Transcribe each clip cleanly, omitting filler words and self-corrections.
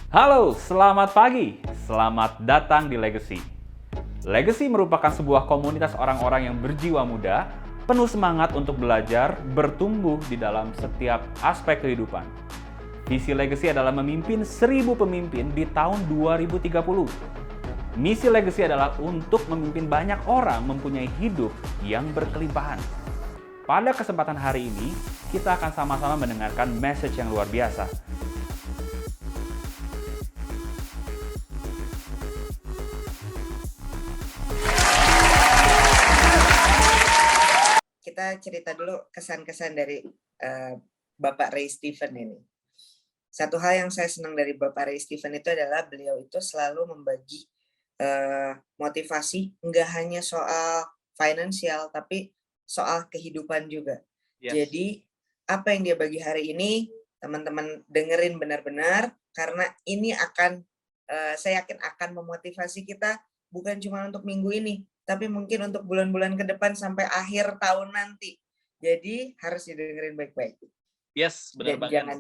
Halo, selamat pagi. Selamat datang di Legacy. Legacy merupakan sebuah komunitas orang-orang yang berjiwa muda, penuh semangat untuk belajar, bertumbuh di dalam setiap aspek kehidupan. Visi Legacy adalah memimpin 1000 pemimpin di tahun 2030. Misi Legacy adalah untuk memimpin banyak orang mempunyai hidup yang berkelimpahan. Pada kesempatan hari ini, kita akan sama-sama mendengarkan message yang luar biasa. Kita cerita dulu kesan-kesan dari Bapak Ray Stephen ini. Satu hal yang saya senang dari Bapak Ray Stephen itu adalah beliau itu selalu membagi motivasi, nggak hanya soal finansial, tapi soal kehidupan juga. Yes. Jadi apa yang dia bagi hari ini, teman-teman dengerin benar-benar, karena ini akan, saya yakin akan memotivasi kita bukan cuma untuk minggu ini, tapi mungkin untuk bulan-bulan ke depan sampai akhir tahun nanti. Jadi harus didengerin baik-baik. Yes, benar Dan banget. jangan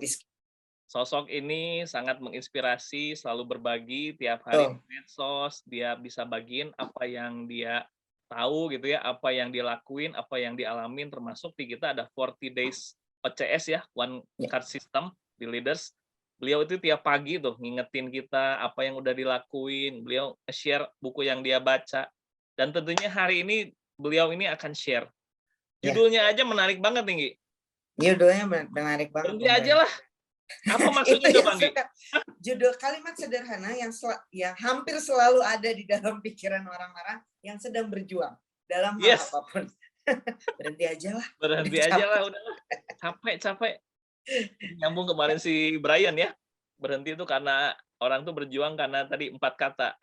Sosok ini sangat menginspirasi, selalu berbagi tiap hari di medsos, dia bisa bagiin apa yang dia tahu gitu ya, apa yang dia lakuin, apa yang dialamin, termasuk di kita ada 40 days OCS ya, One Card System di Leaders. Beliau itu tiap pagi tuh ngingetin kita apa yang udah dilakuin, beliau share buku yang dia baca. Dan tentunya hari ini beliau ini akan share. Judulnya aja menarik banget nih, Gi. Judulnya menarik banget. Berhenti aja lah. Apa maksudnya coba, Gi? Judul kalimat sederhana yang hampir selalu ada di dalam pikiran orang-orang yang sedang berjuang dalam hal apapun. Berhenti aja lah. Berhenti aja lah, udah capek. Nyambung kemarin si Brian ya. Berhenti itu karena orang tuh berjuang karena tadi 4 kata.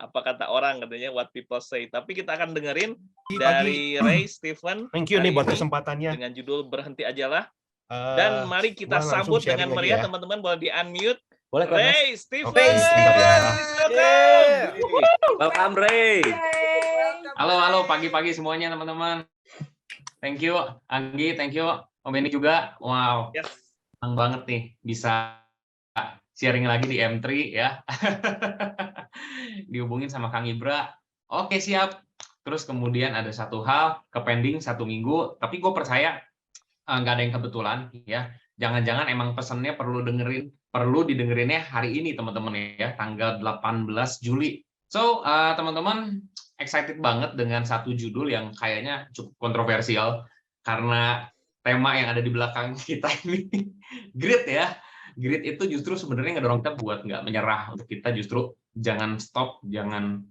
Apa kata orang katanya, what people say. Tapi kita akan dengerin dari Ray Stephen. Thank you nih buat kesempatannya. Dengan judul Berhenti Ajalah. Dan mari kita sambut dengan meriah, teman-teman boleh di-unmute. Boleh, Ray Stephen. Welcome Ray. Halo pagi-pagi semuanya teman-teman. Thank you Anggi, thank you Om Benny juga. Wow. Senang banget nih bisa sharing lagi di M3 ya. Dihubungin sama Kang Ibra. Oke, siap. Terus kemudian ada satu hal pending 1 minggu, tapi gue percaya nggak ada yang kebetulan ya. Jangan-jangan emang pesannya perlu didengerinnya hari ini teman-teman ya, tanggal 18 Juli. So teman-teman excited banget dengan satu judul yang kayaknya cukup kontroversial karena tema yang ada di belakang kita ini grit ya. Grit itu justru sebenarnya ngedorong kita buat nggak menyerah, untuk kita justru jangan stop, jangan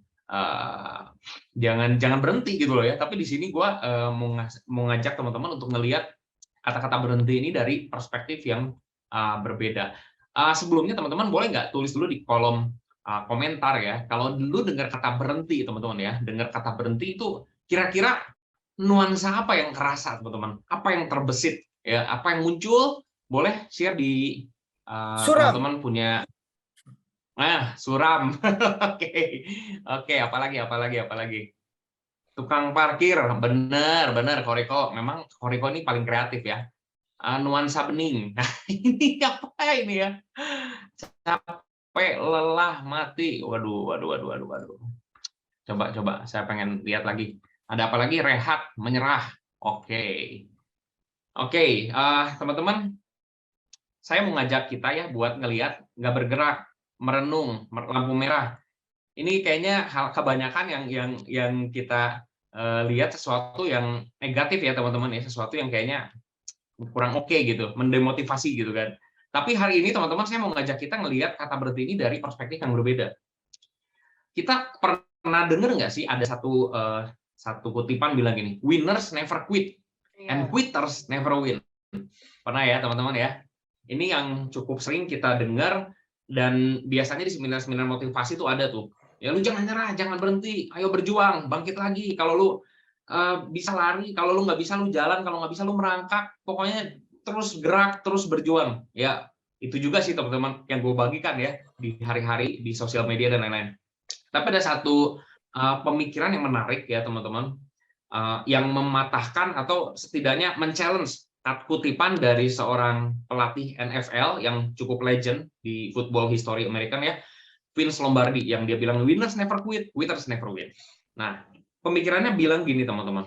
berhenti gitu loh ya. Tapi di sini gue mau ngajak teman-teman untuk ngelihat kata-kata berhenti ini dari perspektif yang berbeda. Sebelumnya teman-teman boleh nggak tulis dulu di kolom komentar ya, kalau dulu dengar kata berhenti teman-teman ya, dengar kata berhenti itu kira-kira nuansa apa yang kerasa teman-teman, apa yang terbesit ya, apa yang muncul. Boleh share di teman-teman punya suram. Oke, apalagi tukang parkir, bener Koreko, memang Koreko ini paling kreatif ya. Nuansa bening. Ini apa ini ya? Capek, lelah, mati. Waduh. Coba saya pengen lihat lagi. Ada apa lagi? Rehat, menyerah. Oke, teman-teman, saya mau ngajak kita ya buat ngelihat, nggak bergerak, merenung, lampu merah. Ini kayaknya hal kebanyakan yang kita lihat sesuatu yang negatif ya teman-teman ya, sesuatu yang kayaknya kurang oke gitu, mendemotivasi gitu kan. Tapi hari ini teman-teman saya mau ngajak kita ngelihat kata berhenti ini dari perspektif yang berbeda. Kita pernah dengar nggak sih ada satu kutipan bilang gini, winners never quit and quitters never win. Pernah ya teman-teman ya? Ini yang cukup sering kita dengar, dan biasanya di seminar-seminar motivasi itu ada tuh. Ya lu jangan nyerah, jangan berhenti, ayo berjuang, bangkit lagi. Kalau lu bisa lari, kalau lu nggak bisa lu jalan, kalau nggak bisa lu merangkak, pokoknya terus gerak, terus berjuang. Ya itu juga sih teman-teman yang gue bagikan ya di hari-hari di sosial media dan lain-lain. Tapi ada satu pemikiran yang menarik ya teman-teman, yang mematahkan atau setidaknya men-challenge kutipan dari seorang pelatih NFL yang cukup legend di football history American ya, Vince Lombardi, yang dia bilang winners never quit, quitters never win. Nah, pemikirannya bilang gini teman-teman,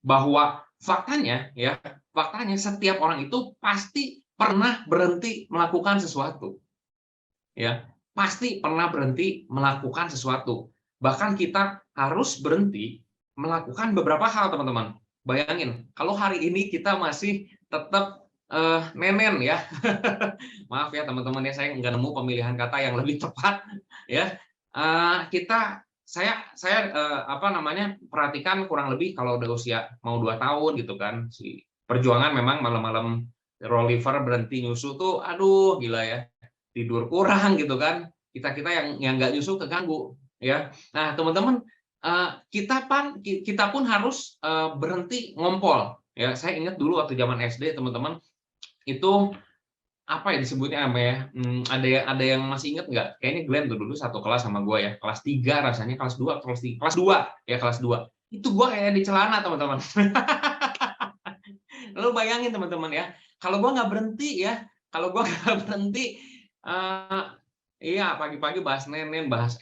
bahwa faktanya setiap orang itu pasti pernah berhenti melakukan sesuatu. Ya, pasti pernah berhenti melakukan sesuatu. Bahkan kita harus berhenti melakukan beberapa hal, teman-teman. Bayangin, kalau hari ini kita masih tetap nenen ya. Maaf ya teman-teman ya, saya nggak nemu pemilihan kata yang lebih tepat ya. Saya perhatikan kurang lebih kalau udah usia mau 2 tahun gitu kan, si perjuangan memang malam-malam Rolliver berhenti nyusu tuh, aduh gila ya, tidur kurang gitu kan, kita yang nggak nyusu keganggu ya. Nah teman-teman, kita pun harus berhenti ngompol ya. Saya ingat dulu waktu zaman SD teman-teman, itu apa ya disebutnya apa ya, ada yang masih ingat nggak? Kayaknya Glenn tuh dulu satu kelas sama gue ya, kelas 3 rasanya, kelas 2 kelas 2 ya, kelas 2 itu gue kayak di celana teman-teman. Lalu bayangin teman-teman ya, kalau gue nggak berhenti ya, iya pagi-pagi bahas nenen, bahas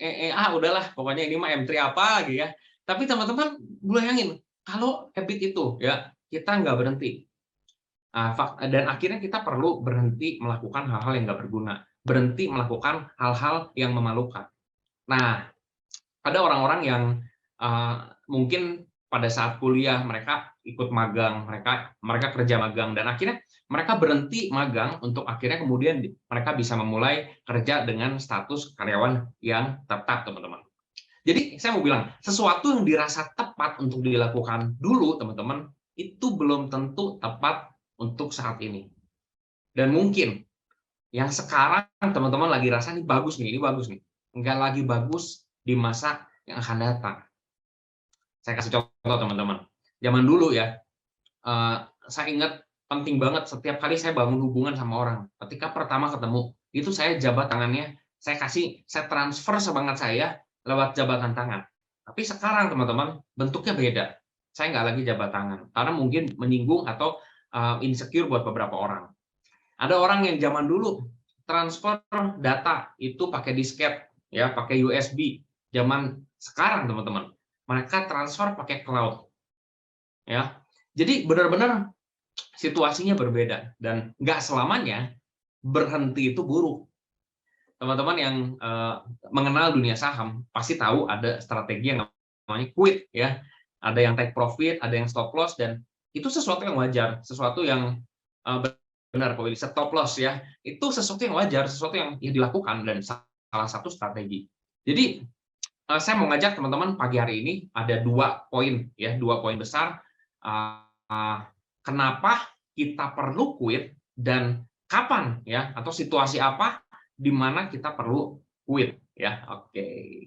udahlah pokoknya ini mah M3 apa lagi ya. Tapi teman-teman bayangin kalau habit itu ya kita nggak berhenti. Dan akhirnya kita perlu berhenti melakukan hal-hal yang nggak berguna, berhenti melakukan hal-hal yang memalukan. Nah, ada orang-orang yang mungkin pada saat kuliah mereka ikut magang, mereka kerja magang, dan akhirnya mereka berhenti magang untuk akhirnya kemudian mereka bisa memulai kerja dengan status karyawan yang tetap, teman-teman. Jadi saya mau bilang, sesuatu yang dirasa tepat untuk dilakukan dulu, teman-teman, itu belum tentu tepat untuk saat ini. Dan mungkin yang sekarang teman-teman lagi rasa ini bagus nih, nggak lagi bagus di masa yang akan datang. Saya kasih contoh teman-teman. Zaman dulu ya, saya ingat penting banget setiap kali saya bangun hubungan sama orang. Ketika pertama ketemu, itu saya jabat tangannya, saya transfer semangat saya lewat jabatan tangan. Tapi sekarang teman-teman, bentuknya beda. Saya nggak lagi jabat tangan, karena mungkin menyinggung atau insecure buat beberapa orang. Ada orang yang zaman dulu transfer data itu pakai disket, ya, pakai USB. Zaman sekarang teman-teman, mereka transfer pakai cloud, ya. Jadi benar-benar situasinya berbeda dan nggak selamanya berhenti itu buruk. Teman-teman yang mengenal dunia saham pasti tahu ada strategi yang namanya quit, ya. Ada yang take profit, ada yang stop loss, dan itu sesuatu yang wajar, sesuatu yang benar kok, stop loss ya, itu sesuatu yang wajar, sesuatu yang dilakukan dan salah satu strategi. Jadi saya mau ngajak teman-teman pagi hari ini ada 2 poin ya, 2 poin besar kenapa kita perlu quit dan kapan ya, atau situasi apa di mana kita perlu quit ya. Oke.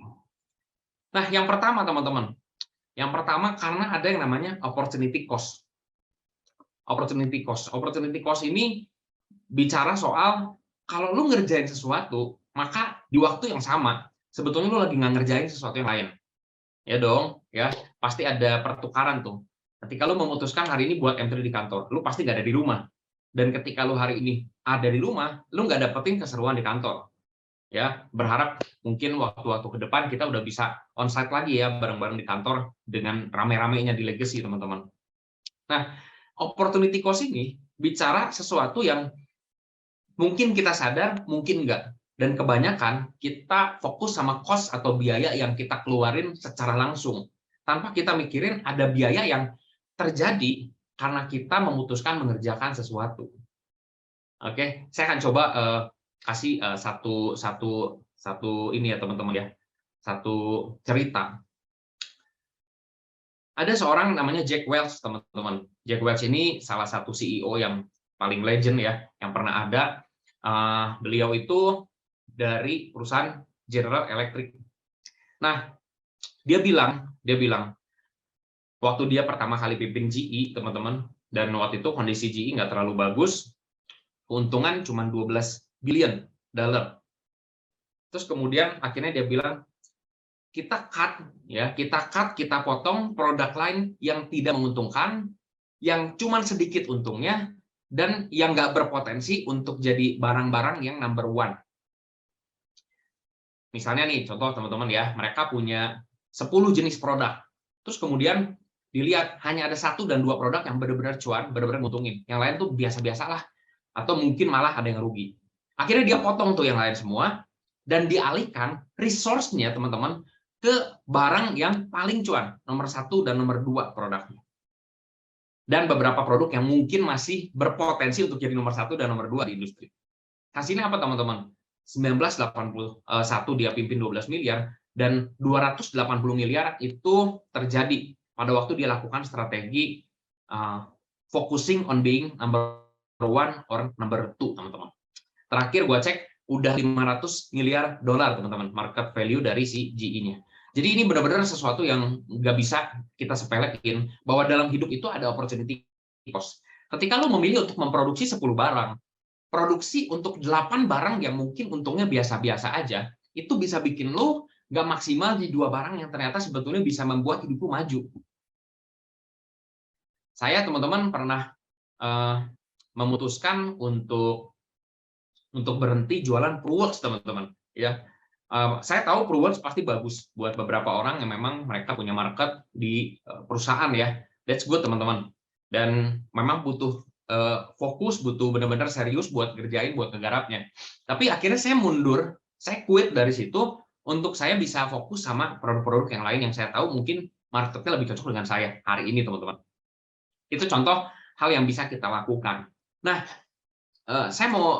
Nah, yang pertama teman-teman, karena ada yang namanya opportunity cost. Opportunity cost ini bicara soal kalau lu ngerjain sesuatu, maka di waktu yang sama sebetulnya lu lagi nggak ngerjain sesuatu yang lain. Ya dong, ya pasti ada pertukaran tuh. Ketika lu memutuskan hari ini buat M3 di kantor, lu pasti nggak ada di rumah. Dan ketika lu hari ini ada di rumah, lu nggak dapetin keseruan di kantor. Ya, berharap mungkin waktu-waktu ke depan kita udah bisa onsite lagi ya, bareng-bareng di kantor dengan rame-ramenya di Legacy, teman-teman. Nah, opportunity cost ini bicara sesuatu yang mungkin kita sadar, mungkin enggak. Dan kebanyakan kita fokus sama cost atau biaya yang kita keluarin secara langsung, tanpa kita mikirin ada biaya yang terjadi karena kita memutuskan mengerjakan sesuatu. Oke, saya akan coba kasih satu ini ya teman-teman ya, satu cerita. Ada seorang namanya Jack Welch, teman-teman. Jack Welch ini salah satu CEO yang paling legend ya, yang pernah ada. Beliau itu dari perusahaan General Electric. Nah, dia bilang waktu dia pertama kali pimpin GE, teman-teman, dan waktu itu kondisi GE nggak terlalu bagus, keuntungan cuma $12 billion. Terus kemudian akhirnya dia bilang, kita potong produk lain yang tidak menguntungkan, yang cuman sedikit untungnya, dan yang nggak berpotensi untuk jadi barang-barang yang number one. Misalnya nih, contoh teman-teman ya, mereka punya 10 jenis produk. Terus kemudian dilihat hanya ada 1 dan 2 produk yang benar-benar cuan, benar-benar nguntungin. Yang lain tuh biasa-biasa lah, atau mungkin malah ada yang rugi. Akhirnya dia potong tuh yang lain semua, dan dialihkan resource-nya teman-teman ke barang yang paling cuan, nomor 1 dan nomor 2 produknya. Dan beberapa produk yang mungkin masih berpotensi untuk jadi nomor 1 dan nomor 2 di industri. Hasilnya apa teman-teman? 1981 dia pimpin 12 miliar, dan 280 miliar itu terjadi pada waktu dia lakukan strategi focusing on being number 1 or number 2, teman-teman. Terakhir gua cek, udah 500 miliar dolar, teman-teman, market value dari si GE-nya. Jadi ini benar-benar sesuatu yang nggak bisa kita sepelekin, bahwa dalam hidup itu ada opportunity cost. Ketika lo memilih untuk memproduksi 10 barang, produksi untuk 8 barang yang mungkin untungnya biasa-biasa aja, itu bisa bikin lo nggak maksimal di 2 barang yang ternyata sebetulnya bisa membuat hidup lo maju. Saya, teman-teman, pernah memutuskan untuk berhenti jualan Pruworks, teman-teman. Ya, saya tahu Pruworks pasti bagus buat beberapa orang yang memang mereka punya market di perusahaan ya. That's good, teman-teman. Dan memang butuh fokus, butuh benar-benar serius buat ngerjain, buat ngegarapnya. Tapi akhirnya saya mundur, saya quit dari situ untuk saya bisa fokus sama produk-produk yang lain yang saya tahu mungkin marketnya lebih cocok dengan saya hari ini, teman-teman. Itu contoh hal yang bisa kita lakukan. Nah, saya mau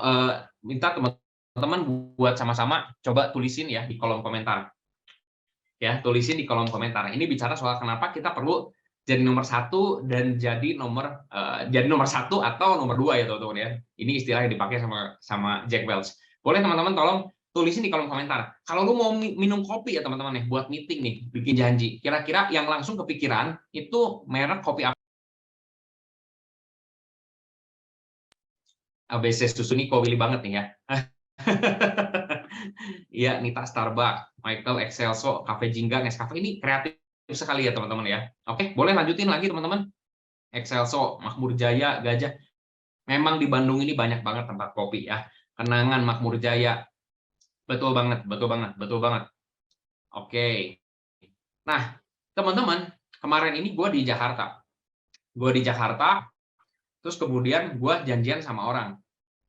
minta teman-teman buat sama-sama coba tulisin ya di kolom komentar. Ya, tulisin di kolom komentar. Ini bicara soal kenapa kita perlu jadi nomor 1 dan jadi nomor 1 atau nomor 2 ya, teman-teman ya. Ini istilah yang dipakai sama Jack Welch. Boleh teman-teman tolong tulisin di kolom komentar. Kalau lu mau minum kopi ya teman-teman nih, buat meeting nih, bikin janji. Kira-kira yang langsung kepikiran itu merek kopi apa? ABC susu Niko Willy banget nih ya. Iya, Nita Starbucks, Michael Excelso, Cafe Jingga, Nescafe, ini kreatif sekali ya teman-teman ya. Oke, boleh lanjutin lagi teman-teman. Excelso, Makmur Jaya, Gajah. Memang di Bandung ini banyak banget tempat kopi ya. Kenangan, Makmur Jaya. Betul banget, betul banget, betul banget. Oke. Nah, teman-teman, kemarin ini gue di Jakarta. Terus kemudian gue janjian sama orang.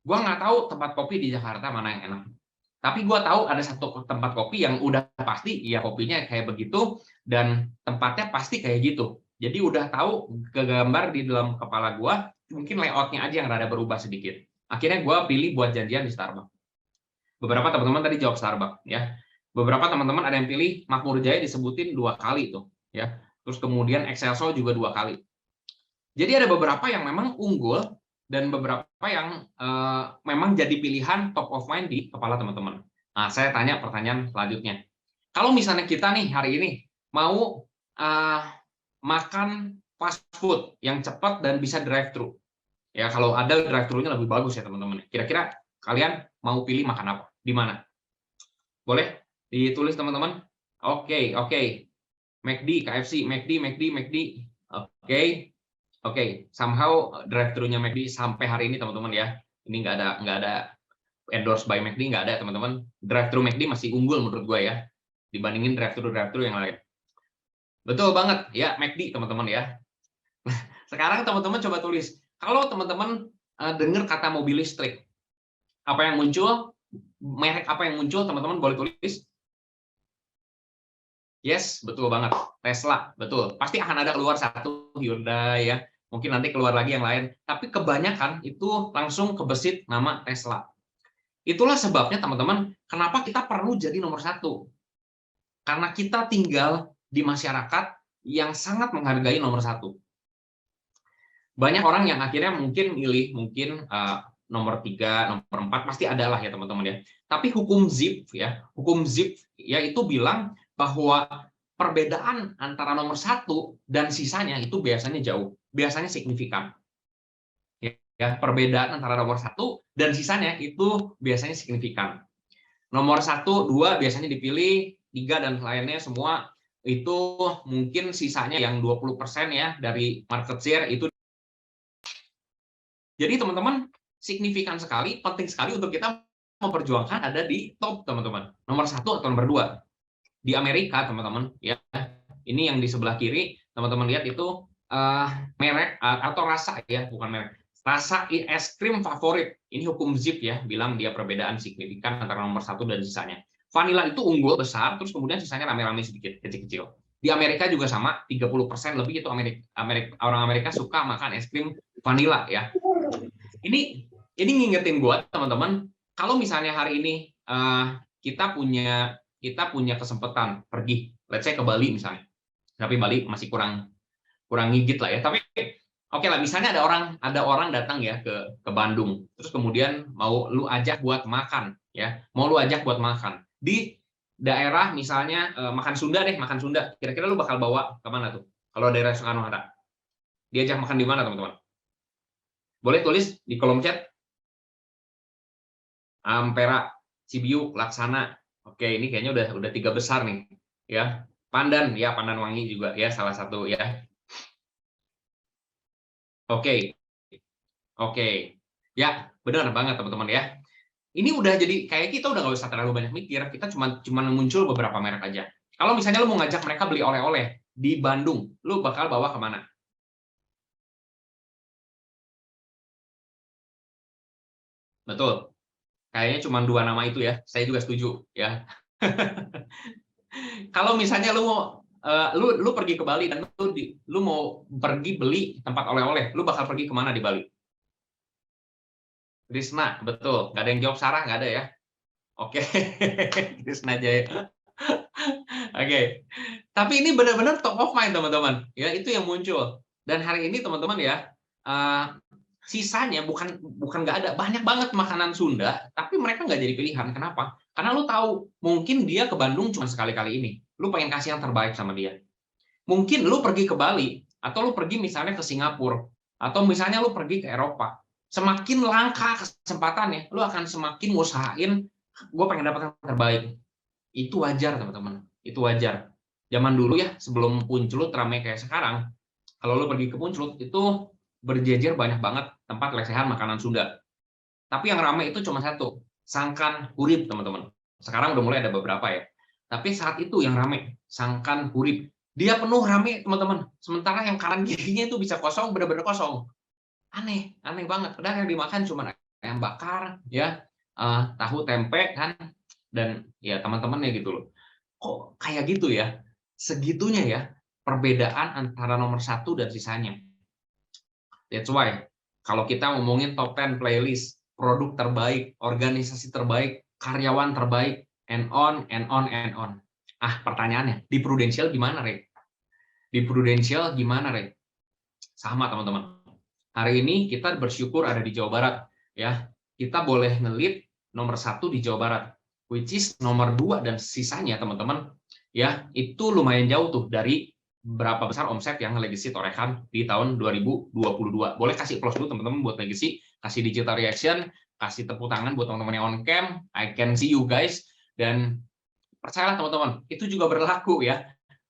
Gue nggak tahu tempat kopi di Jakarta mana yang enak. Tapi gue tahu ada satu tempat kopi yang udah pasti, ya kopinya kayak begitu, dan tempatnya pasti kayak gitu. Jadi udah tahu kegambar di dalam kepala gue, mungkin layoutnya aja yang rada berubah sedikit. Akhirnya gue pilih buat janjian di Starbucks. Beberapa teman-teman tadi jawab Starbucks, ya. Beberapa teman-teman ada yang pilih Makmur Jaya disebutin 2 kali tuh, ya. Terus kemudian Excelso juga 2 kali. Jadi ada beberapa yang memang unggul dan beberapa yang memang jadi pilihan top of mind di kepala teman-teman. Nah, saya tanya pertanyaan selanjutnya. Kalau misalnya kita nih hari ini mau makan fast food yang cepat dan bisa drive-thru. Ya, kalau ada drive-thru-nya lebih bagus ya teman-teman. Kira-kira kalian mau pilih makan apa? Di mana? Boleh ditulis teman-teman? Oke. McD, KFC, McD. Oke, somehow drive-thru-nya McD sampai hari ini teman-teman ya. Ini nggak ada endorse by McD, nggak ada teman-teman. Drive-thru McD masih unggul menurut gue ya, dibandingin drive-thru yang lain. Betul banget ya, McD teman-teman ya. Sekarang teman-teman coba tulis, kalau teman-teman dengar kata mobil listrik, apa yang muncul? Merek apa yang muncul? Teman-teman boleh tulis. Yes, betul banget. Tesla, betul. Pasti akan ada keluar satu Hyundai ya. Mungkin nanti keluar lagi yang lain. Tapi kebanyakan itu langsung kebesit nama Tesla. Itulah sebabnya teman-teman, kenapa kita perlu jadi nomor 1. Karena kita tinggal di masyarakat yang sangat menghargai nomor 1. Banyak orang yang akhirnya mungkin milih, nomor 3, nomor 4, pasti adalah ya teman-teman ya. Tapi hukum Zipf ya itu bilang bahwa perbedaan antara nomor 1 dan sisanya itu biasanya jauh, biasanya signifikan. Ya, perbedaan antara nomor 1 dan sisanya itu biasanya signifikan. Nomor 1, 2 biasanya dipilih, 3 dan lainnya semua itu mungkin sisanya yang 20% ya dari market share itu Jadi teman-teman, signifikan sekali, penting sekali untuk kita memperjuangkan ada di top, teman-teman. Nomor 1 atau nomor 2. Di Amerika, teman-teman, ya. Ini yang di sebelah kiri, teman-teman lihat itu merek atau rasa ya, bukan merek. Rasa es krim favorit. Ini hukum Zip ya, bilang dia perbedaan signifikan antara nomor 1 dan sisanya. Vanilla itu unggul besar, terus kemudian sisanya rame-rame sedikit, kecil-kecil. Di Amerika juga sama, 30% lebih itu orang Amerika suka makan es krim vanilla ya. Ini ngingetin gue, teman-teman, kalau misalnya hari ini kita punya kesempatan pergi, let's say ke Bali misalnya, tapi Bali masih kurang ngigit lah ya. Tapi oke lah, misalnya ada orang datang ya ke Bandung, terus kemudian mau lu ajak buat makan ya, di daerah misalnya makan Sunda deh, makan Sunda. Kira-kira lu bakal bawa kemana tuh? Kalau daerah Soekarno-Hatta, diajak makan di mana teman-teman? Boleh tulis di kolom chat. Ampera, Cibiu, Laksana. Oke, ini kayaknya udah 3 besar nih, ya. Pandan, ya Pandan Wangi juga ya salah satu ya. Oke, ya benar banget teman-teman ya. Ini udah jadi kayak kita udah nggak usah terlalu banyak mikir, kita cuma muncul beberapa merek aja. Kalau misalnya lu mau ngajak mereka beli oleh-oleh di Bandung, lu bakal bawa kemana? Betul. Kayaknya cuma 2 nama itu ya. Saya juga setuju ya. Kalau misalnya lu mau lu pergi ke Bali dan lu mau pergi beli tempat oleh-oleh, lu bakal pergi kemana di Bali? Krisna, betul. Nggak ada yang jawab Sarah, nggak ada ya? Oke, Krisna Jaya. Oke, tapi ini benar-benar top of mind teman-teman. Ya itu yang muncul. Dan hari ini teman-teman ya, sisanya bukan nggak ada, banyak banget makanan Sunda, tapi mereka nggak jadi pilihan. Kenapa? Karena lu tahu, mungkin dia ke Bandung cuma sekali-kali ini. Lu pengen kasih yang terbaik sama dia. Mungkin lu pergi ke Bali, atau lu pergi misalnya ke Singapura, atau misalnya lu pergi ke Eropa. Semakin langka kesempatannya, lu akan semakin usahain, gue pengen dapat yang terbaik. Itu wajar, teman-teman. Itu wajar. Zaman dulu ya, sebelum Puncelut ramai kayak sekarang, kalau lu pergi ke Puncelut, itu berjejer banyak banget tempat lesehan makanan Sunda. Tapi yang ramai itu cuma satu, Sangkan Hurip, teman-teman. Sekarang udah mulai ada beberapa ya. Tapi saat itu yang ramai, Sangkan Hurip. Dia penuh ramai, teman-teman. Sementara yang kanan kirinya itu bisa kosong, benar-benar kosong. Aneh banget. Padahal yang dimakan cuma ayam bakar, ya, tahu tempe kan, dan ya teman-temannya gitu loh. Kok kayak gitu ya? Segitunya ya perbedaan antara nomor 1 dan sisanya. That's why kalau kita ngomongin top 10 playlist, produk terbaik, organisasi terbaik, karyawan terbaik, and on. Pertanyaannya, di Prudential gimana, Re? Di Prudential gimana, Re? Sama, teman-teman. Hari ini kita bersyukur ada di Jawa Barat, ya. Kita boleh ngelit nomor 1 di Jawa Barat, which is nomor 2 dan sisanya, teman-teman, ya, itu lumayan jauh tuh dari berapa besar omset yang Legacy torehan di tahun 2022. Boleh kasih plus dulu teman-teman buat Legacy, kasih digital reaction, kasih tepuk tangan buat teman-teman yang on cam. I can see you guys. Dan percayalah teman-teman, itu juga berlaku ya.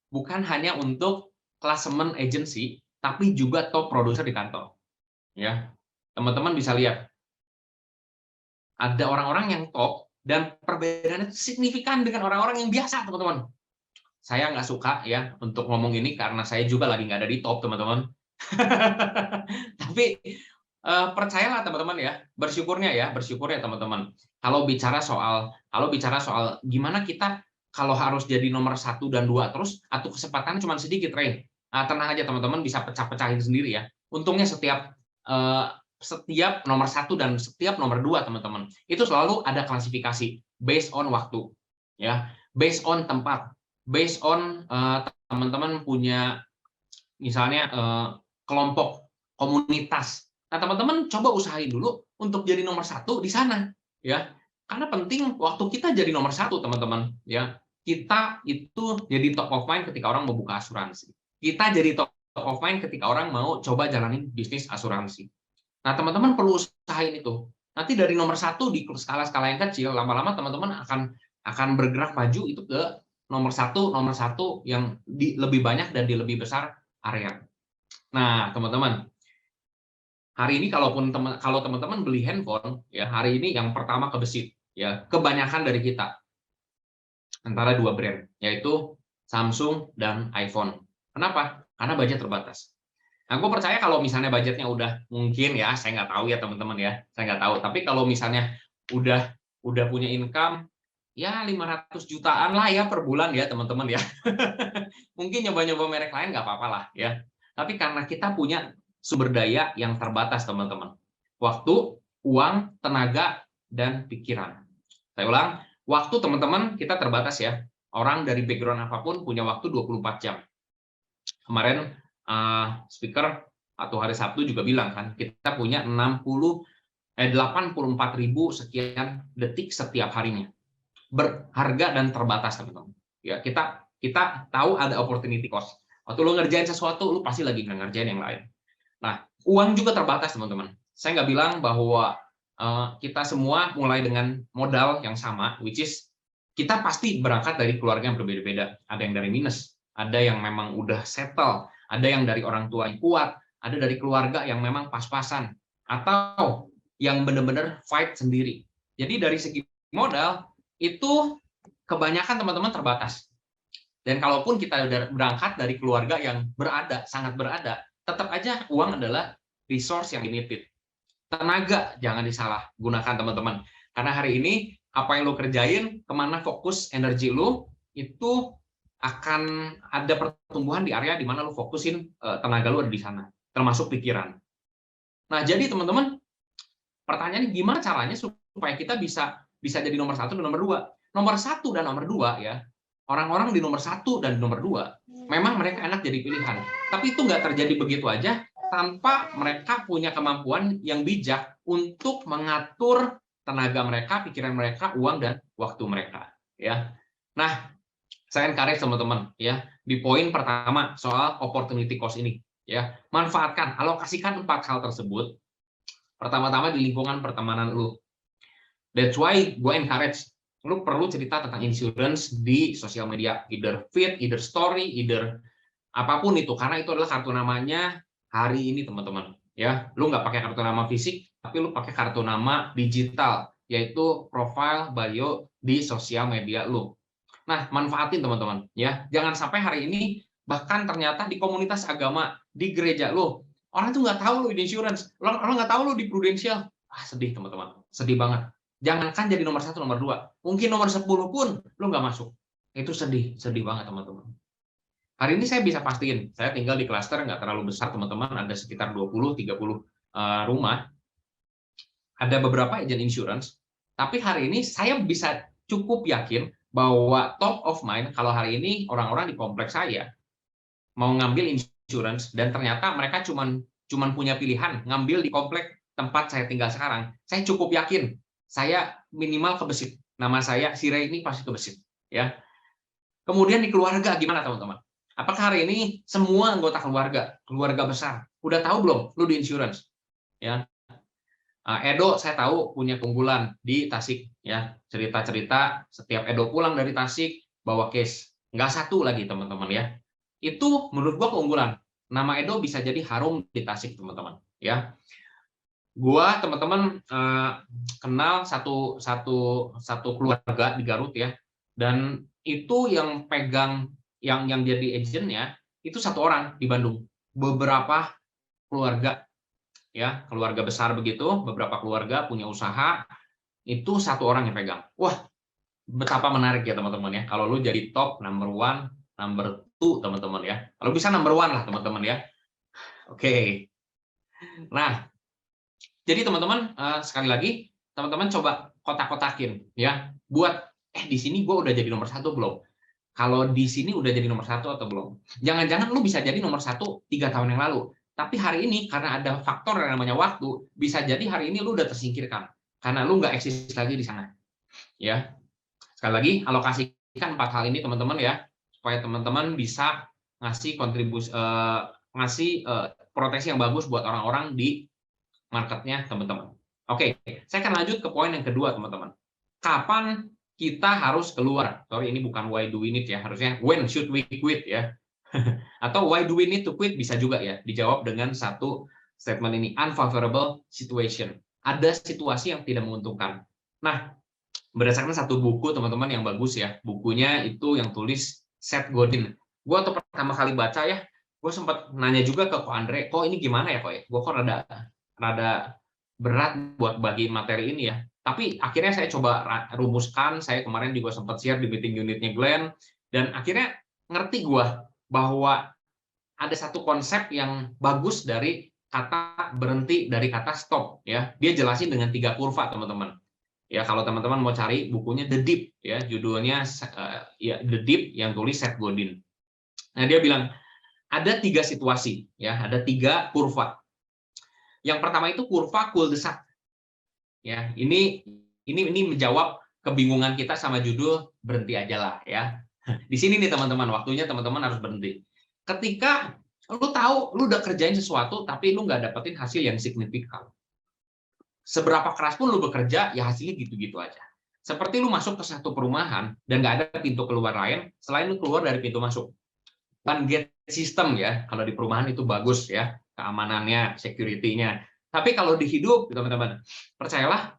Bukan hanya untuk klasemen agency, tapi juga top produser di kantor. Ya, teman-teman bisa lihat ada orang-orang yang top dan perbedaannya signifikan dengan orang-orang yang biasa, teman-teman. Saya nggak suka ya untuk ngomong ini karena saya juga lagi nggak ada di top, teman-teman. Tapi percayalah teman-teman ya, bersyukurnya teman-teman. Kalau bicara soal gimana kita kalau harus jadi nomor 1 dan 2 terus, atau kesempatan cuma sedikit, Ray. Tenang aja teman-teman, bisa pecah-pecahin sendiri ya. Untungnya setiap nomor 1 dan setiap nomor 2 teman-teman itu selalu ada klasifikasi based on waktu, ya, based on tempat, based on teman-teman punya misalnya kelompok komunitas. Nah, teman-teman coba usahain dulu untuk jadi nomor 1 di sana, ya, karena penting waktu kita jadi nomor 1 teman-teman, ya. Kita itu jadi top of mind ketika orang mau buka asuransi. Kita jadi top of mind ketika orang mau coba jalanin bisnis asuransi. Nah, teman-teman perlu usahain itu. Nanti dari nomor 1 di skala-skala yang kecil, lama-lama teman-teman akan bergerak maju itu ke nomor 1 yang lebih banyak dan di lebih besar area. Nah, teman-teman, Hari ini kalau teman-teman beli handphone, ya hari ini yang pertama kebesit, ya kebanyakan dari kita antara dua brand, yaitu Samsung dan iPhone. Kenapa? Karena budget terbatas. Nah, gue percaya kalau misalnya budgetnya udah mungkin ya, saya nggak tahu ya teman-teman ya, saya nggak tahu. Tapi kalau misalnya udah punya income ya 500 jutaan lah ya per bulan ya teman-teman ya. Mungkin nyoba-nyoba merek lain nggak apa-apa lah ya. Tapi karena kita punya sumber daya yang terbatas teman-teman. Waktu, uang, tenaga, dan pikiran. Saya ulang, waktu teman-teman kita terbatas ya. Orang dari background apapun punya waktu 24 jam. Kemarin speaker atau hari Sabtu juga bilang kan, kita punya 84.000 sekian detik setiap harinya. Berharga dan terbatas teman-teman. Ya, kita tahu ada opportunity cost. Waktu lu ngerjain sesuatu, lu pasti lagi ngerjain yang lain. Nah, uang juga terbatas teman-teman. Saya nggak bilang bahwa kita semua mulai dengan modal yang sama, which is kita pasti berangkat dari keluarga yang berbeda-beda. Ada yang dari minus, ada yang memang udah settle, ada yang dari orang tua yang kuat, ada dari keluarga yang memang pas-pasan, atau yang benar-benar fight sendiri. Jadi dari segi modal, itu kebanyakan teman-teman terbatas. Dan kalaupun kita berangkat dari keluarga yang sangat berada, tetap aja uang adalah resource yang limited. Tenaga jangan disalahgunakan teman-teman. Karena hari ini apa yang lo kerjain, kemana fokus energi lo, itu akan ada pertumbuhan di area di mana lo fokusin tenaga lo ada di sana, termasuk pikiran. Nah, jadi teman-teman, pertanyaannya gimana caranya supaya kita bisa jadi nomor 1 dan nomor 2? Nomor 1 dan nomor 2 ya, orang-orang di nomor 1 dan nomor 2, memang mereka enak jadi pilihan. Tapi itu nggak terjadi begitu aja tanpa mereka punya kemampuan yang bijak untuk mengatur tenaga mereka, pikiran mereka, uang dan waktu mereka. Ya, nah, saya encourage teman-teman ya di poin pertama soal opportunity cost ini. Ya, manfaatkan, alokasikan 4 hal tersebut. Pertama-tama di lingkungan pertemanan lu. That's why gue encourage lu perlu cerita tentang insurance di sosial media, either feed, either story, either apapun itu, karena itu adalah kartu namanya hari ini teman-teman. Ya, lu nggak pakai kartu nama fisik, tapi lu pakai kartu nama digital, yaitu profile bio di sosial media lu. Nah, manfaatin teman-teman ya. Jangan sampai hari ini bahkan ternyata di komunitas agama, di gereja lu, orang tuh nggak tahu lu di insurance, orang nggak tahu lu di prudential. Sedih teman-teman, sedih banget. Jangankan jadi nomor 1, nomor 2, mungkin nomor 10 pun lu nggak masuk. Itu sedih banget teman-teman. Hari ini saya bisa pastiin, saya tinggal di klaster nggak terlalu besar teman-teman, ada sekitar 20-30 rumah. Ada beberapa agent insurance, tapi hari ini saya bisa cukup yakin bahwa top of mind kalau hari ini orang-orang di kompleks saya mau ngambil insurance dan ternyata mereka cuman punya pilihan ngambil di komplek tempat saya tinggal sekarang, saya cukup yakin saya minimal kebesit. Nama saya si Ray ini pasti kebesit ya. Kemudian di keluarga gimana teman-teman? Apakah hari ini semua anggota keluarga besar udah tahu belum lu di insurance? Ya. Edo saya tahu punya keunggulan di Tasik ya. Cerita-cerita setiap Edo pulang dari Tasik bawa case. Nggak satu lagi teman-teman ya. Itu menurut gua keunggulan. Nama Edo bisa jadi harum di Tasik teman-teman ya. Gua teman-teman kenal satu keluarga di Garut ya. Dan itu yang pegang yang jadi agentnya itu satu orang di Bandung. Beberapa keluarga ya, keluarga besar begitu, beberapa keluarga punya usaha, itu satu orang yang pegang. Wah, betapa menarik ya teman-teman ya. Kalau lu jadi top number 1, number 2 teman-teman ya. Kalau bisa number 1 lah teman-teman ya. Oke. Nah, jadi teman-teman sekali lagi teman-teman coba kotak-kotakin ya. Buat di sini gue udah jadi nomor 1 belum? Kalau di sini udah jadi nomor 1 atau belum? Jangan-jangan lu bisa jadi nomor 1 3 tahun yang lalu. Tapi hari ini karena ada faktor yang namanya waktu, bisa jadi hari ini lu udah tersingkirkan karena lu nggak eksis lagi di sana. Ya. Sekali lagi alokasikan 4 hal ini teman-teman ya, supaya teman-teman bisa ngasih kontribusi proteksi yang bagus buat orang-orang di marketnya teman-teman. Oke, saya akan lanjut ke poin yang kedua teman-teman. Kapan kita harus keluar? Sorry, ini bukan why do we need ya, harusnya when should we quit ya. Atau why do we need to quit bisa juga ya dijawab dengan satu statement ini, unfavorable situation. Ada situasi yang tidak menguntungkan. Nah, berdasarkan satu buku teman-teman yang bagus ya, bukunya itu yang tulis Seth Godin. Gue waktu pertama kali baca ya, gue sempat nanya juga ke Ko Andre, kok ini gimana ya kok ya? Gue kok rada berat buat bagi materi ini ya. Tapi akhirnya saya coba rumuskan, saya kemarin juga sempat share di meeting unitnya Glenn, dan akhirnya ngerti gue bahwa ada satu konsep yang bagus dari kata berhenti, dari kata stop ya. Dia jelasin dengan 3 kurva teman-teman. Ya, kalau teman-teman mau cari bukunya The Deep ya, judulnya ya The Deep yang tulis Seth Godin. Nah, dia bilang ada 3 situasi ya, ada 3 kurva. Yang pertama itu kurva cul-de-sac. Ya, ini menjawab kebingungan kita sama judul berhenti aja lah ya. Di sini nih teman-teman, waktunya teman-teman harus berhenti. Ketika lu tahu lu udah kerjain sesuatu tapi lu nggak dapetin hasil yang signifikan. Seberapa keras pun lu bekerja, ya hasilnya gitu-gitu aja. Seperti lu masuk ke satu perumahan dan nggak ada pintu keluar lain selain lu keluar dari pintu masuk. Kan gate system ya, kalau di perumahan itu bagus ya, keamanannya, security-nya. Tapi kalau di hidup, teman-teman, percayalah,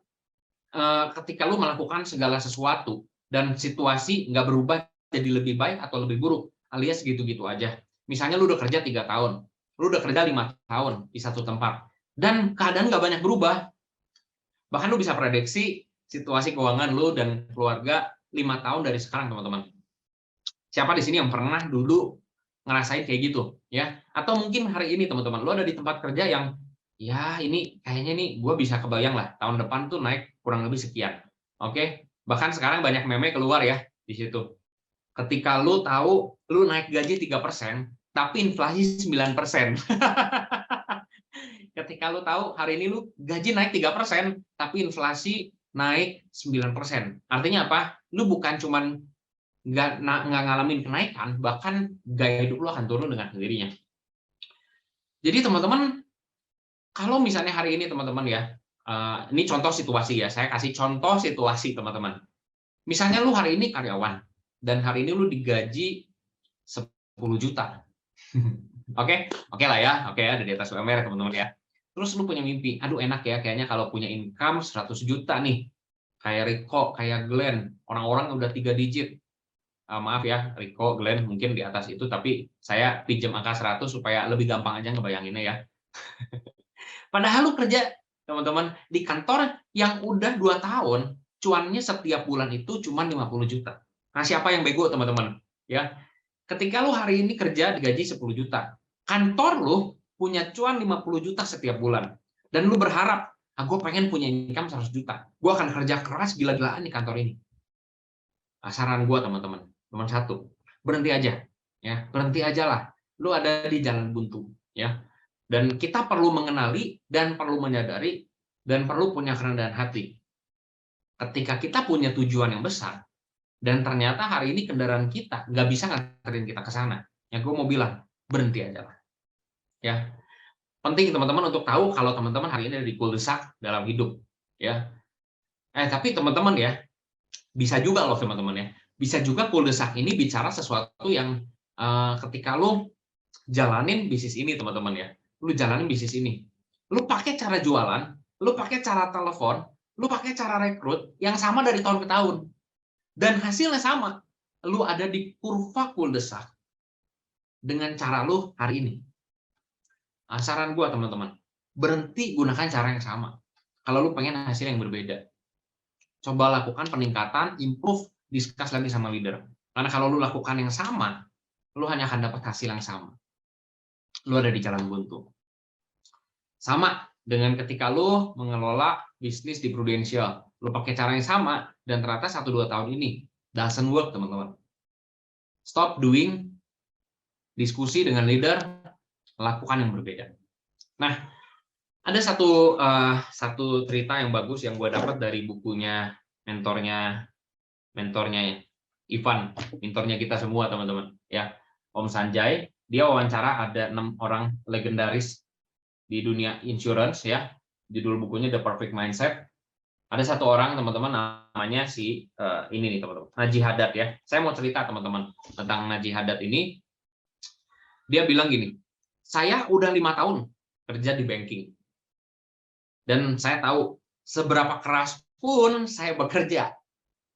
ketika lu melakukan segala sesuatu dan situasi nggak berubah jadi lebih baik atau lebih buruk, alias gitu-gitu aja. Misalnya lu udah kerja 3 tahun, lu udah kerja 5 tahun di satu tempat, dan keadaan nggak banyak berubah. Bahkan lu bisa prediksi situasi keuangan lu dan keluarga 5 tahun dari sekarang, teman-teman. Siapa di sini yang pernah dulu ngerasain kayak gitu, ya? Atau mungkin hari ini, teman-teman, lu ada di tempat kerja yang ya ini kayaknya nih gue bisa kebayang lah tahun depan tuh naik kurang lebih sekian. Oke, bahkan sekarang banyak meme keluar ya di situ. Ketika lu tahu lu naik gaji 3%, tapi inflasi 9%. Ketika lu tahu hari ini lu gaji naik 3%, tapi inflasi naik 9%. Artinya apa? Lu bukan cuman nggak ngalamin kenaikan, bahkan gaya hidup lu akan turun dengan sendirinya. Jadi teman-teman, kalau misalnya hari ini teman-teman ya, ini contoh situasi ya, saya kasih contoh situasi teman-teman. Misalnya lu hari ini karyawan, dan hari ini lu digaji 10 juta. Oke lah ya, oke ada di atas UMR teman-teman ya. Terus lu punya mimpi, aduh enak ya, kayaknya kalau punya income 100 juta nih, kayak Rico, kayak Glenn, orang-orang udah 3 digit. Maaf ya, Rico, Glenn mungkin di atas itu, tapi saya pinjam angka 100 supaya lebih gampang aja ngebayanginnya ya. Padahal lu kerja, teman-teman, di kantor yang udah 2 tahun, cuannya setiap bulan itu cuma 50 juta. Nah, siapa yang bego, teman-teman? Ya, ketika lu hari ini kerja digaji 10 juta, kantor lu punya cuan 50 juta setiap bulan. Dan lu berharap, gue pengen punya income 100 juta. Gue akan kerja keras gila-gilaan di kantor ini. Nah, saran gue, teman-teman, nomor 1, berhenti aja. Ya, berhenti aja lah. Lu ada di jalan buntu. Ya. Dan kita perlu mengenali dan perlu menyadari dan perlu punya kerendahan hati. Ketika kita punya tujuan yang besar dan ternyata hari ini kendaraan kita nggak bisa nganterin kita ke sana, ya gue mau bilang berhenti aja lah. Ya, penting teman-teman untuk tahu kalau teman-teman hari ini ada di cul-de-sac dalam hidup. Ya, tapi teman-teman ya bisa juga loh teman-teman ya, bisa juga cul-de-sac ini bicara sesuatu yang ketika lo jalanin bisnis ini teman-teman ya. Lu jalanin bisnis ini, lu pakai cara jualan, lu pakai cara telepon, lu pakai cara rekrut yang sama dari tahun ke tahun, dan hasilnya sama. Lu ada di kurva cul-de-sac dengan cara lu hari ini. Nah, saran gua teman-teman, berhenti gunakan cara yang sama. Kalau lu pengen hasil yang berbeda, coba lakukan peningkatan, improve, discuss lagi sama leader. Karena kalau lu lakukan yang sama, lu hanya akan dapat hasil yang sama. Lu ada di jalan buntu. Sama dengan ketika lu mengelola bisnis di Prudential, lu pakai cara yang sama dan ternyata 1-2 tahun ini doesn't work, teman-teman. Stop doing, diskusi dengan leader, lakukan yang berbeda. Nah, ada satu cerita yang bagus yang gue dapat dari bukunya mentornya Ivan, mentornya kita semua, teman-teman. Ya, Om Sanjay. Dia wawancara ada 6 orang legendaris di dunia insurance ya. Judul bukunya The Perfect Mindset. Ada 1 orang teman-teman namanya si ini nih teman-teman, Naji Haddad ya. Saya mau cerita teman-teman tentang Naji Haddad ini. Dia bilang gini, saya udah 5 tahun kerja di banking. Dan saya tahu seberapa keras pun saya bekerja,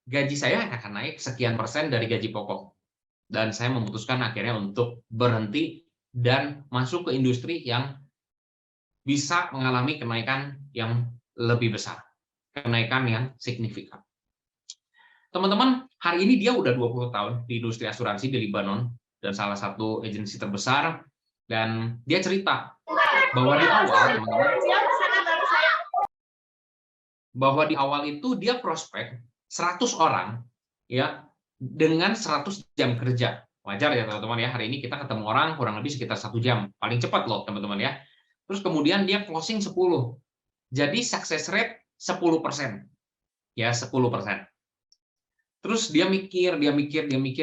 gaji saya akan naik sekian persen dari gaji pokok. Dan saya memutuskan akhirnya untuk berhenti dan masuk ke industri yang bisa mengalami kenaikan yang lebih besar, kenaikan yang signifikan. Teman-teman, hari ini dia udah 20 tahun di industri asuransi di Lebanon, dan salah satu agensi terbesar, dan dia cerita bahwa di awal, teman-teman, bahwa di awal itu dia prospek 100 orang ya dengan 100 jam kerja. Wajar ya teman-teman ya, hari ini kita ketemu orang kurang lebih sekitar 1 jam. Paling cepat loh teman-teman ya. Terus kemudian dia closing 10. Jadi success rate 10%. Ya, 10%. Terus dia mikir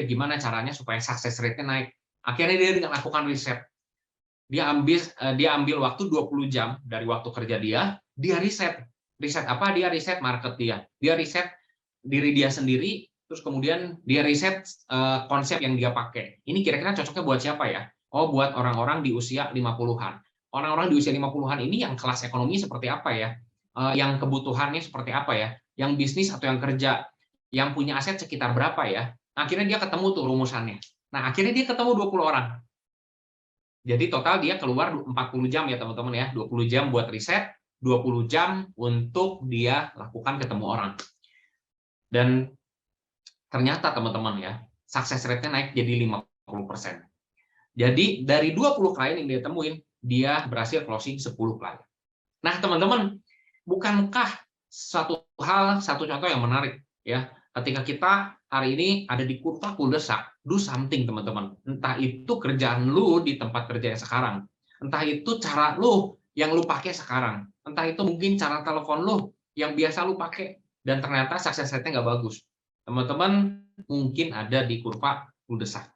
gimana caranya supaya success rate-nya naik. Akhirnya dia lakukan riset. Dia ambil waktu 20 jam dari waktu kerja dia riset. Riset apa? Dia riset market dia riset diri dia sendiri, terus kemudian dia riset konsep yang dia pakai. Ini kira-kira cocoknya buat siapa ya? Oh, buat orang-orang di usia 50-an. Orang-orang di usia 50-an ini yang kelas ekonomi seperti apa ya? Yang kebutuhannya seperti apa ya? Yang bisnis atau yang kerja? Yang punya aset sekitar berapa ya? Akhirnya dia ketemu tuh rumusannya. Nah, akhirnya dia ketemu 20 orang. Jadi total dia keluar 40 jam ya teman-teman ya. 20 jam buat riset, 20 jam untuk dia lakukan ketemu orang. Dan ternyata teman-teman ya, sukses rate-nya naik jadi 50%. Jadi dari 20 klien yang dia temuin, dia berhasil closing 10 klien. Nah teman-teman, bukankah satu contoh yang menarik ya, ketika kita hari ini ada di kurva kuldesak, do something teman-teman. Entah itu kerjaan lu di tempat kerja yang sekarang, entah itu cara lu yang lu pakai sekarang, entah itu mungkin cara telepon lu yang biasa lu pakai, dan ternyata sukses rate-nya nggak bagus. Teman-teman mungkin ada di kurva kuldesak.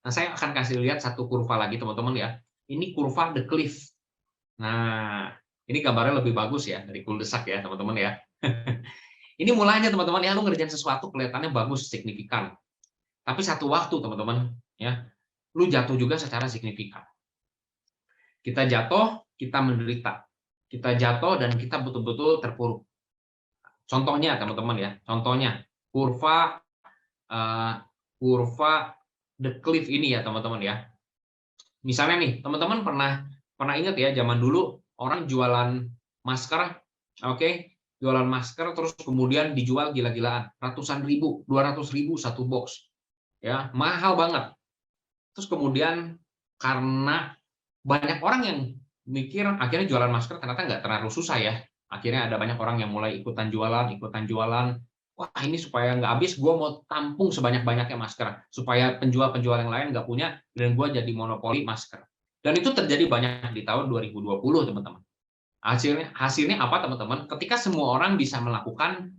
Nah, saya akan kasih lihat satu kurva lagi teman-teman ya. Ini kurva the cliff. Nah, ini gambarnya lebih bagus ya dari kuldesak ya teman-teman ya. Ini mulanya teman-teman ya, lu ngerjain sesuatu kelihatannya bagus, signifikan. Tapi satu waktu teman-teman ya, lu jatuh juga secara signifikan. Kita jatuh, kita menderita. Kita jatuh dan kita betul-betul terpuruk. Contohnya teman-teman ya, contohnya kurva the cliff ini ya teman-teman ya. Misalnya nih, teman-teman pernah ingat ya zaman dulu orang jualan masker, oke, jualan masker terus kemudian dijual gila-gilaan, ratusan ribu, 200.000 satu box. Ya, mahal banget. Terus kemudian karena banyak orang yang mikir akhirnya jualan masker ternyata nggak terlalu susah ya. Akhirnya ada banyak orang yang mulai ikutan jualan. Wah, ini supaya nggak habis, gue mau tampung sebanyak-banyaknya masker. Supaya penjual-penjual yang lain nggak punya, dan gue jadi monopoli masker. Dan itu terjadi banyak di tahun 2020, teman-teman. Hasilnya apa, teman-teman? Ketika semua orang bisa melakukan,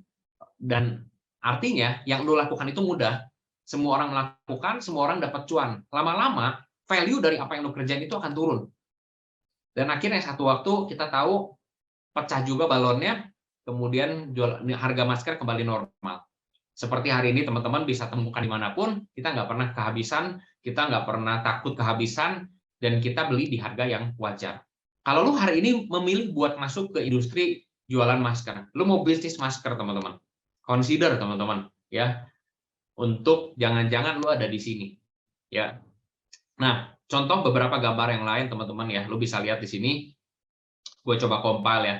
dan artinya yang lo lakukan itu mudah. Semua orang melakukan, semua orang dapat cuan. Lama-lama, value dari apa yang lo kerjain itu akan turun. Dan akhirnya satu waktu kita tahu, pecah juga balonnya, kemudian harga masker kembali normal. Seperti hari ini teman-teman bisa temukan dimanapun, kita nggak pernah kehabisan, kita nggak pernah takut kehabisan, dan kita beli di harga yang wajar. Kalau lu hari ini memilih buat masuk ke industri jualan masker, lu mau bisnis masker teman-teman, consider teman-teman ya, untuk jangan-jangan lu ada di sini ya. Nah, contoh beberapa gambar yang lain teman-teman ya, lu bisa lihat di sini. Gue coba compile ya.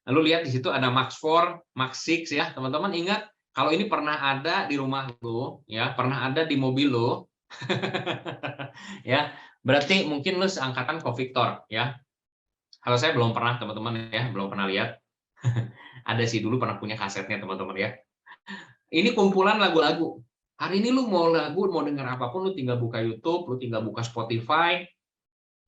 Lalu lihat di situ ada Max 4, Max 6 ya. Teman-teman ingat kalau ini pernah ada di rumah lo ya, pernah ada di mobil lo. Ya, berarti mungkin lo seangkatan Victor ya. Kalau saya belum pernah teman-teman ya, belum pernah lihat. Ada sih dulu pernah punya kasetnya teman-teman ya. Ini kumpulan lagu-lagu. Hari ini lu mau lagu, mau denger apapun, lu tinggal buka YouTube, lu tinggal buka Spotify,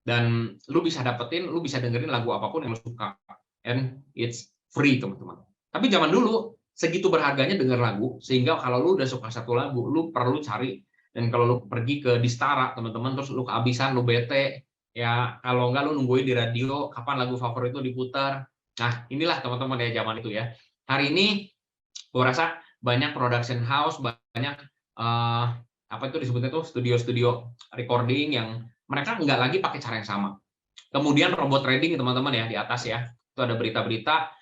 dan lu bisa dapetin, lu bisa dengerin lagu apapun yang lu suka, and it's free teman-teman. Tapi zaman dulu segitu berharganya denger lagu, sehingga kalau lu udah suka satu lagu, lu perlu cari. Dan kalau lu pergi ke Distara teman-teman, terus lu kehabisan, lu bete ya, kalau enggak lu nungguin di radio kapan lagu favorit itu diputar. Nah inilah teman-teman ya zaman itu ya. Hari ini gua rasa banyak production house, banyak apa itu disebutnya tuh studio-studio recording yang mereka nggak lagi pakai cara yang sama. Kemudian robot trading teman-teman ya, di atas ya. Itu ada berita-berita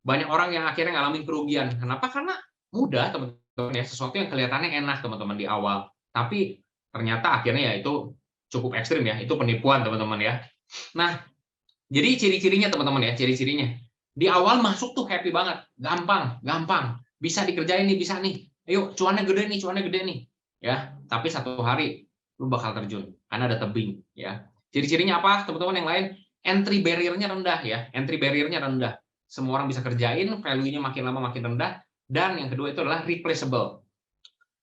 banyak orang yang akhirnya ngalamin kerugian. Kenapa? Karena mudah teman-teman ya, sesuatu yang kelihatannya enak teman-teman di awal. Tapi ternyata akhirnya ya itu cukup ekstrim ya, itu penipuan teman-teman ya. Nah, jadi ciri-cirinya teman-teman ya, ciri-cirinya. Di awal masuk tuh happy banget, gampang, gampang. Bisa dikerjain nih, bisa nih. Ayo, cuannya gede nih. Ya, tapi satu hari lu bakal terjun karena ada tebing ya. Ciri-cirinya apa teman-teman yang lain? Entry barrier-nya rendah ya. Entry barrier-nya rendah. Semua orang bisa kerjain, value-nya makin lama makin rendah, dan yang kedua itu adalah replaceable.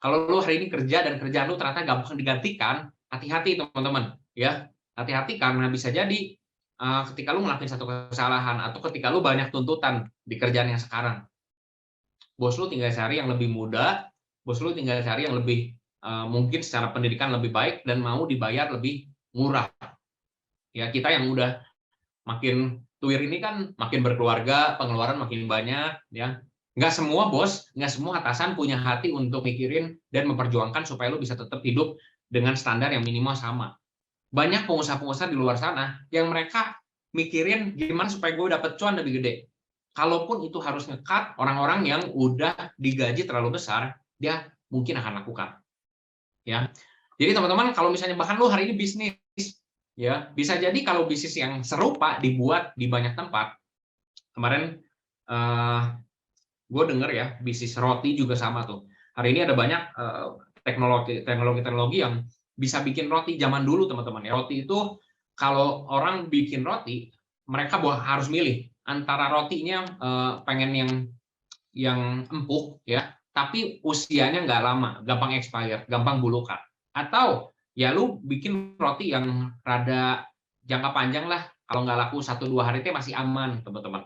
Kalau lu hari ini kerja dan kerjaan lu ternyata gampang digantikan, hati-hati teman-teman ya. Hati-hati karena bisa jadi ketika lu ngelakuin satu kesalahan atau ketika lu banyak tuntutan di kerjaan yang sekarang, bos lu tinggal cari yang lebih mudah, bos lu tinggal cari yang lebih mungkin secara pendidikan lebih baik dan mau dibayar lebih murah. Ya, kita yang udah makin tuir ini kan makin berkeluarga, pengeluaran makin banyak ya. Nggak semua bos, nggak semua atasan punya hati untuk mikirin dan memperjuangkan supaya lu bisa tetap hidup dengan standar yang minimal sama. Banyak pengusaha-pengusaha di luar sana yang mereka mikirin gimana supaya gue dapat cuan lebih gede. Kalaupun itu harus nge-cut orang-orang yang udah digaji terlalu besar, dia mungkin akan lakukan. Ya. Jadi teman-teman, kalau misalnya bahkan lu hari ini bisnis, ya bisa jadi kalau bisnis yang serupa dibuat di banyak tempat. Kemarin gue denger ya, bisnis roti juga sama tuh. Hari ini ada banyak teknologi yang bisa bikin roti zaman dulu teman-teman. Roti itu kalau orang bikin roti, mereka harus milih antara rotinya pengen yang empuk ya, tapi usianya nggak lama, gampang expired, gampang bulukan. Atau ya lu bikin roti yang rada jangka panjang lah, kalau nggak laku 1-2 hari itu masih aman teman-teman.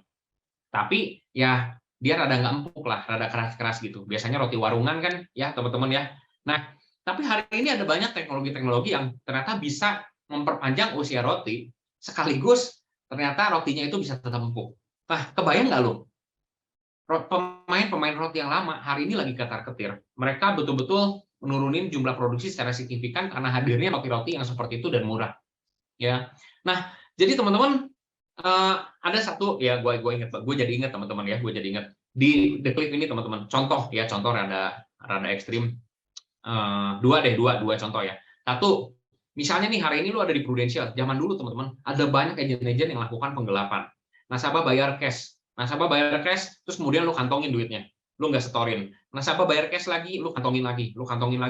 Tapi ya dia rada nggak empuk lah, rada keras-keras gitu. Biasanya roti warungan kan ya teman-teman ya. Nah, tapi hari ini ada banyak teknologi-teknologi yang ternyata bisa memperpanjang usia roti, sekaligus ternyata rotinya itu bisa tetap empuk. Nah, kebayang nggak lo? Pemain roti yang lama hari ini lagi ketar-ketir. Mereka betul-betul menurunin jumlah produksi secara signifikan karena hadirnya roti-roti yang seperti itu dan murah. Ya. Nah, jadi teman-teman ada satu ya gue jadi ingat teman-teman ya, gue jadi ingat di The Clip ini teman-teman. Contoh rada ekstrim. Dua contoh ya. Satu, misalnya nih hari ini lu ada di Prudential. Zaman dulu teman-teman ada banyak agent-agent yang melakukan penggelapan. Nasabah bayar cash, terus kemudian lu kantongin duitnya, lu nggak setorin. Nasabah bayar cash lagi, lu kantongin lagi.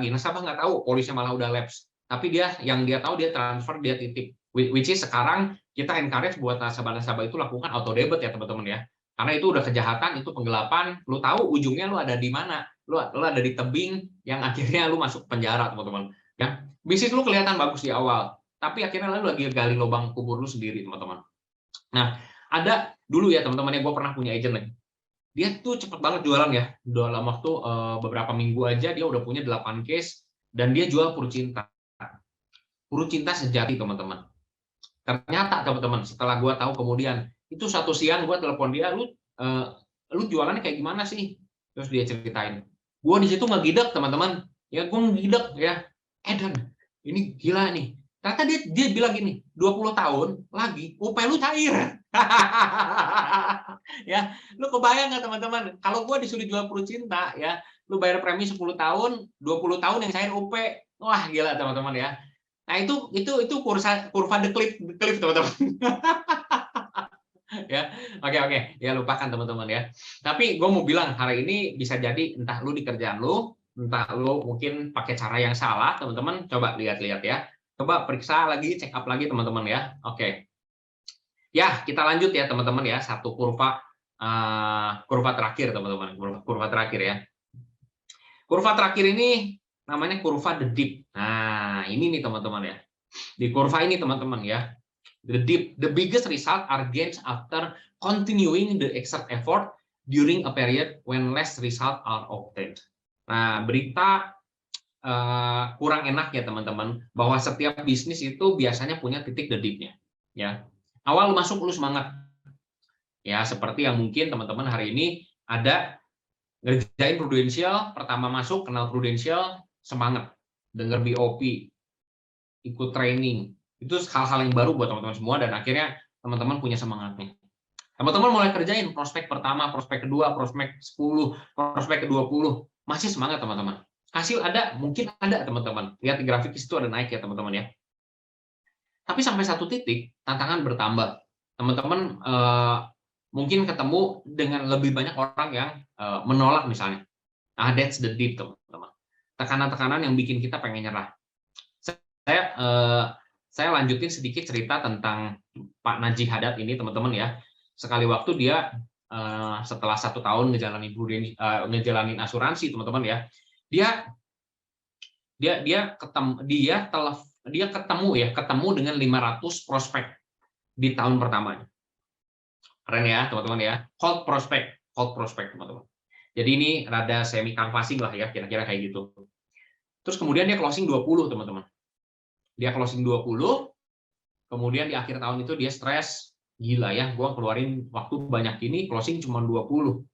Nasabah nggak tahu, polisnya malah udah lapse. Tapi dia tahu dia transfer, dia titip. Which is sekarang kita encourage buat nasabah-nasabah itu lakukan auto debit ya teman-teman ya. Karena itu udah kejahatan, itu penggelapan. Lu tahu ujungnya lu ada di mana? Lu ada di tebing yang akhirnya lu masuk penjara teman-teman. Ya, bisnis lu kelihatan bagus di awal, tapi akhirnya lu lagi gali lubang kubur lu sendiri teman-teman. Nah, ada dulu ya teman-teman ya, gue pernah punya agent nih. Dia tuh cepet banget jualan ya. Dalam waktu beberapa minggu aja dia udah punya 8 case dan dia jual puru cinta. Puru cinta sejati teman-teman. Ternyata teman-teman setelah gue tahu kemudian itu satu siang gue telepon dia, lu jualannya kayak gimana sih? Terus dia ceritain. Gue di situ ngegidek teman-teman. Ya gue ngegidek ya. Dan ini gila nih. Ternyata dia bilang gini, 20 tahun lagi UP lu cair. Ya, lu kebayang nggak teman-teman? Kalau gue disuruh jual puru cinta ya, lu bayar premi 10 tahun, 20 tahun yang cair UP. Wah, gila teman-teman ya. Nah, itu kurva the cliff teman-teman. Ya, oke. Ya lupakan teman-teman ya. Tapi gue mau bilang hari ini bisa jadi entah lu di kerjaan lu, entah lu mungkin pakai cara yang salah, teman-teman. Coba lihat-lihat ya. Coba periksa lagi, check up lagi teman-teman ya. Oke. Ya, kita lanjut ya teman-teman ya. Satu kurva terakhir teman-teman. Kurva terakhir ya. Kurva terakhir ini namanya kurva the dip. Nah, ini nih teman-teman ya. Di kurva ini teman-teman ya. The dip, the biggest result are gains after continuing the exert effort during a period when less result are obtained. Nah, berita kurang enak ya teman-teman, bahwa setiap bisnis itu biasanya punya titik the dip-nya. Ya, awal masuk lu semangat. Ya, seperti yang mungkin teman-teman hari ini ada ngerjain Prudential, pertama masuk kenal Prudential, semangat, dengar BOP, ikut training, Itu hal-hal yang baru buat teman-teman semua, dan akhirnya teman-teman punya semangatnya. Teman-teman mulai kerjain prospek pertama, prospek kedua, prospek 10, prospek ke-20. Masih semangat teman-teman. Hasil ada, mungkin ada teman-teman. Lihat di grafik itu ada naik ya teman-teman ya. Tapi sampai satu titik, tantangan bertambah. Teman-teman mungkin ketemu dengan lebih banyak orang yang menolak misalnya. Nah, that's the deep teman-teman. Tekanan-tekanan yang bikin kita pengen nyerah. Saya lanjutin sedikit cerita tentang Pak Najih Haddad ini teman-teman ya. Sekali waktu dia setelah 1 tahun ngejalanin asuransi teman-teman ya, dia ketemu dengan 500 prospek di tahun pertamanya. Keren ya teman-teman ya, cold prospect teman-teman. Jadi ini rada semi canvassing lah ya, kira-kira kayak gitu. Terus kemudian dia closing 20 teman-teman. Dia closing 20, kemudian di akhir tahun itu dia stres, gila ya, gue keluarin waktu banyak ini, closing cuma 20.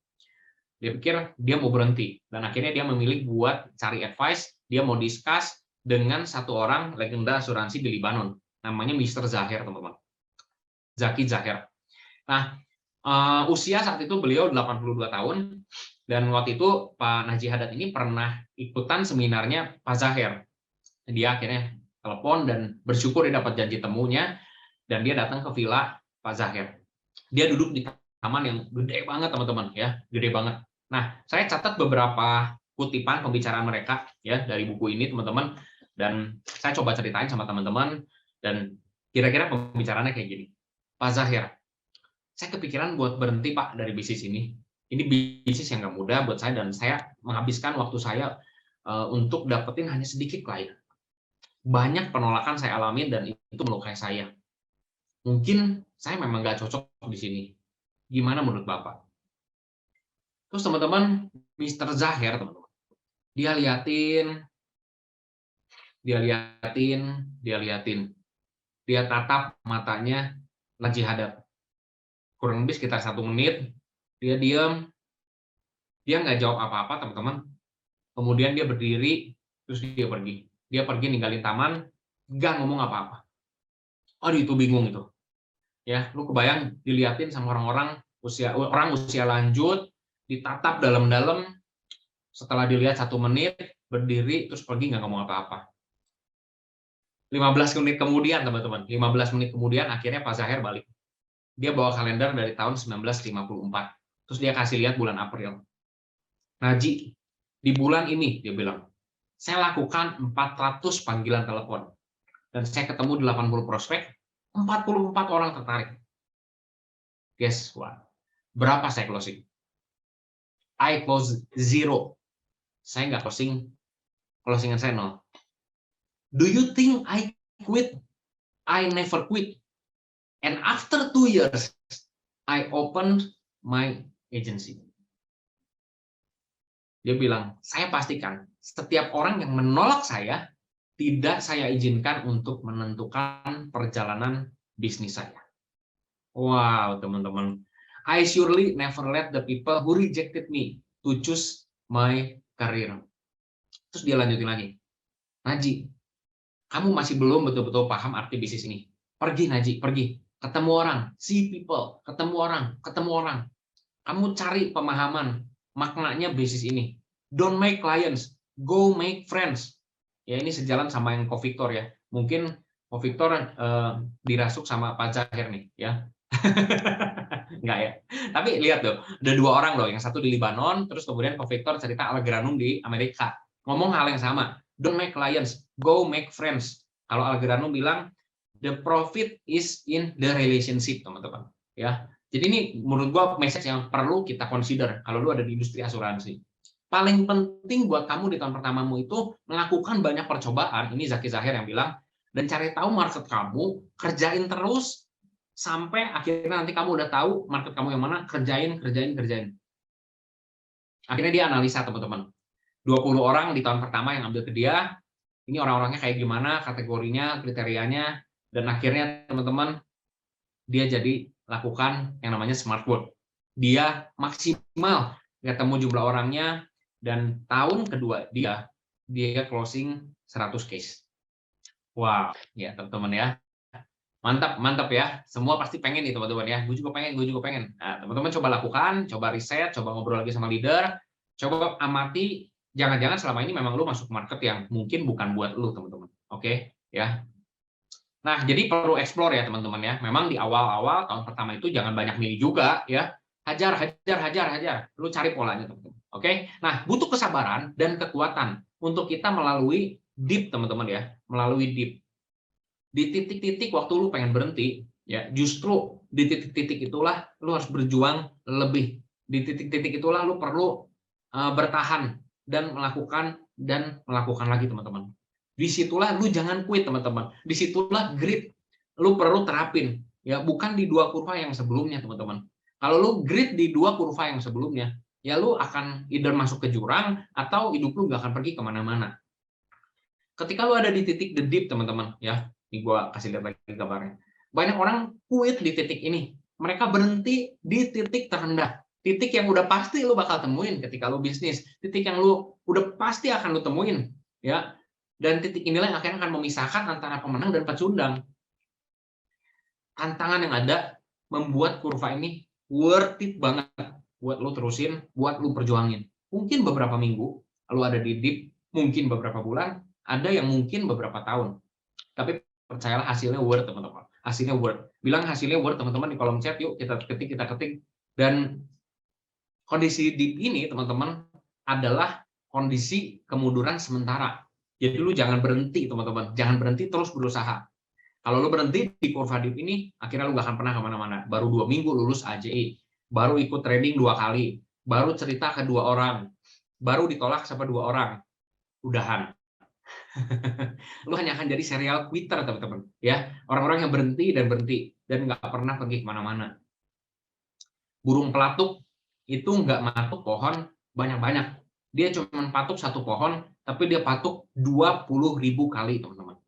Dia pikir dia mau berhenti, dan akhirnya dia memilih buat cari advice, dia mau discuss dengan satu orang legenda asuransi di Libanon, namanya Mr. Zahir teman-teman. Zaki Zahir. Nah, usia saat itu beliau 82 tahun, dan waktu itu Pak Najih Haddad ini pernah ikutan seminarnya Pak Zahir. Dia akhirnya telepon dan bersyukur dia dapat janji temunya, dan dia datang ke villa Pak Zahir. Dia duduk di taman yang gede banget teman-teman ya, gede banget. Nah, saya catat beberapa kutipan pembicaraan mereka ya dari buku ini teman-teman, dan saya coba ceritain sama teman-teman, dan kira-kira pembicaraannya kayak gini. Pak Zahir, saya kepikiran buat berhenti Pak dari bisnis ini. Ini bisnis yang nggak mudah buat saya, dan saya menghabiskan waktu saya untuk dapetin hanya sedikit klien. Banyak penolakan saya alamin, dan itu melukai saya. Mungkin saya memang nggak cocok di sini. Gimana menurut Bapak? Terus teman-teman, Mr. Zahir, teman-teman, dia liatin, dia tatap matanya Najih Haddad. Kurang lebih sekitar 1 menit, dia diam, dia nggak jawab apa-apa teman-teman. Kemudian dia berdiri, terus dia pergi. Dia pergi ninggalin taman, nggak ngomong apa-apa. Aduh, itu bingung itu. Ya, lu kebayang diliatin sama orang usia lanjut, ditatap dalam-dalam, setelah dilihat 1 menit, berdiri, terus pergi nggak ngomong apa-apa. 15 menit kemudian, teman-teman, 15 menit kemudian akhirnya Pak Zahir balik. Dia bawa kalender dari tahun 1954. Terus dia kasih lihat bulan April. Najih, di bulan ini, dia bilang, saya lakukan 400 panggilan telepon. Dan saya ketemu 80 prospek, 44 orang tertarik. Guess what? Berapa saya closing? I close 0. Saya nggak closing, closingan saya 0. Do you think I quit? I never quit. And after 2 years, I opened my agency. Dia bilang, saya pastikan setiap orang yang menolak saya, tidak saya izinkan untuk menentukan perjalanan bisnis saya. Wow, teman-teman. I surely never let the people who rejected me to choose my career. Terus dia lanjutin lagi. Najih, kamu masih belum betul-betul paham arti bisnis ini. Pergi Najih, pergi. Ketemu orang, see people, ketemu orang. Kamu cari pemahaman maknanya bisnis ini. Don't make clients, go make friends. Ya, ini sejalan sama yang Ko Victor ya. Mungkin Ko Victor dirasuk sama Pak Zahir nih ya. Enggak ya. Tapi lihat tuh, ada 2 orang loh, yang satu di Libanon, terus kemudian Ko Victor cerita Algranum di Amerika. Ngomong hal yang sama. Don't make clients, go make friends. Kalau Algranum bilang the profit is in the relationship, teman-teman. Ya. Jadi ini menurut gua message yang perlu kita consider kalau lu ada di industri asuransi. Paling penting buat kamu di tahun pertamamu itu melakukan banyak percobaan, ini Zaki Zahir yang bilang, dan cari tahu market kamu, kerjain terus sampai akhirnya nanti kamu udah tahu market kamu yang mana, kerjain. Akhirnya dia analisa, teman-teman. 20 orang di tahun pertama yang ambil ke dia, ini orang-orangnya kayak gimana, kategorinya, kriterianya, dan akhirnya teman-teman dia jadi lakukan yang namanya smart work. Dia maksimal ketemu jumlah orangnya, dan tahun kedua dia closing 100 case. Wow, ya teman-teman ya. Mantap, mantap ya. Semua pasti pengen nih teman-teman ya. Gue juga pengen, gue juga pengen. Nah, teman-teman coba lakukan, coba riset, coba ngobrol lagi sama leader, coba amati. Jangan-jangan selama ini memang lu masuk market yang mungkin bukan buat lu, teman-teman. Oke, ya. Nah, jadi perlu explore ya teman-teman ya. Memang di awal-awal tahun pertama itu jangan banyak milih juga ya. Hajar, hajar, hajar, hajar. Lu cari polanya teman-teman. Oke. Nah, butuh kesabaran dan kekuatan untuk kita melalui deep teman-teman ya. Melalui deep. Di titik-titik waktu lu pengen berhenti, ya justru di titik-titik itulah lu harus berjuang lebih. Di titik-titik itulah lu perlu bertahan dan melakukan lagi teman-teman. Disitulah lu jangan quit teman-teman. Disitulah grit lu perlu terapin, ya bukan di dua kurva yang sebelumnya teman-teman. Kalau lu grit di dua kurva yang sebelumnya, ya lu akan either masuk ke jurang atau hidup lu nggak akan pergi kemana-mana. Ketika lu ada di titik the deep teman-teman, ya ini gue kasih lihat lagi gambarnya. Banyak orang quit di titik ini. Mereka berhenti di titik terendah. Titik yang udah pasti lu bakal temuin ketika lu bisnis. Titik yang lu udah pasti akan lu temuin. Ya. Dan titik inilah yang akhirnya akan memisahkan antara pemenang dan pecundang. Tantangan yang ada membuat kurva ini worth it banget buat lu terusin, buat lu perjuangin. Mungkin beberapa minggu lu ada di deep, mungkin beberapa bulan, ada yang mungkin beberapa tahun. Tapi percayalah hasilnya worth teman-teman. Hasilnya worth. Bilang hasilnya worth teman-teman di kolom chat yuk, kita ketik. Dan kondisi deep ini teman-teman adalah kondisi kemunduran sementara. Jadi lu jangan berhenti teman-teman. Jangan berhenti, terus berusaha. Kalau lu berhenti di kurva deep ini, akhirnya lu gak akan pernah kemana-mana. Baru 2 minggu lulus AJI. Baru ikut trading 2 kali. Baru cerita ke 2 orang. Baru ditolak sama 2 orang. Udahan. Lu hanya akan jadi serial quitter teman-teman ya, orang-orang yang berhenti dan nggak pernah pergi kemana-mana. Burung pelatuk itu nggak matuk pohon banyak-banyak, dia cuma patuk satu pohon tapi dia patuk 20.000 kali teman-teman.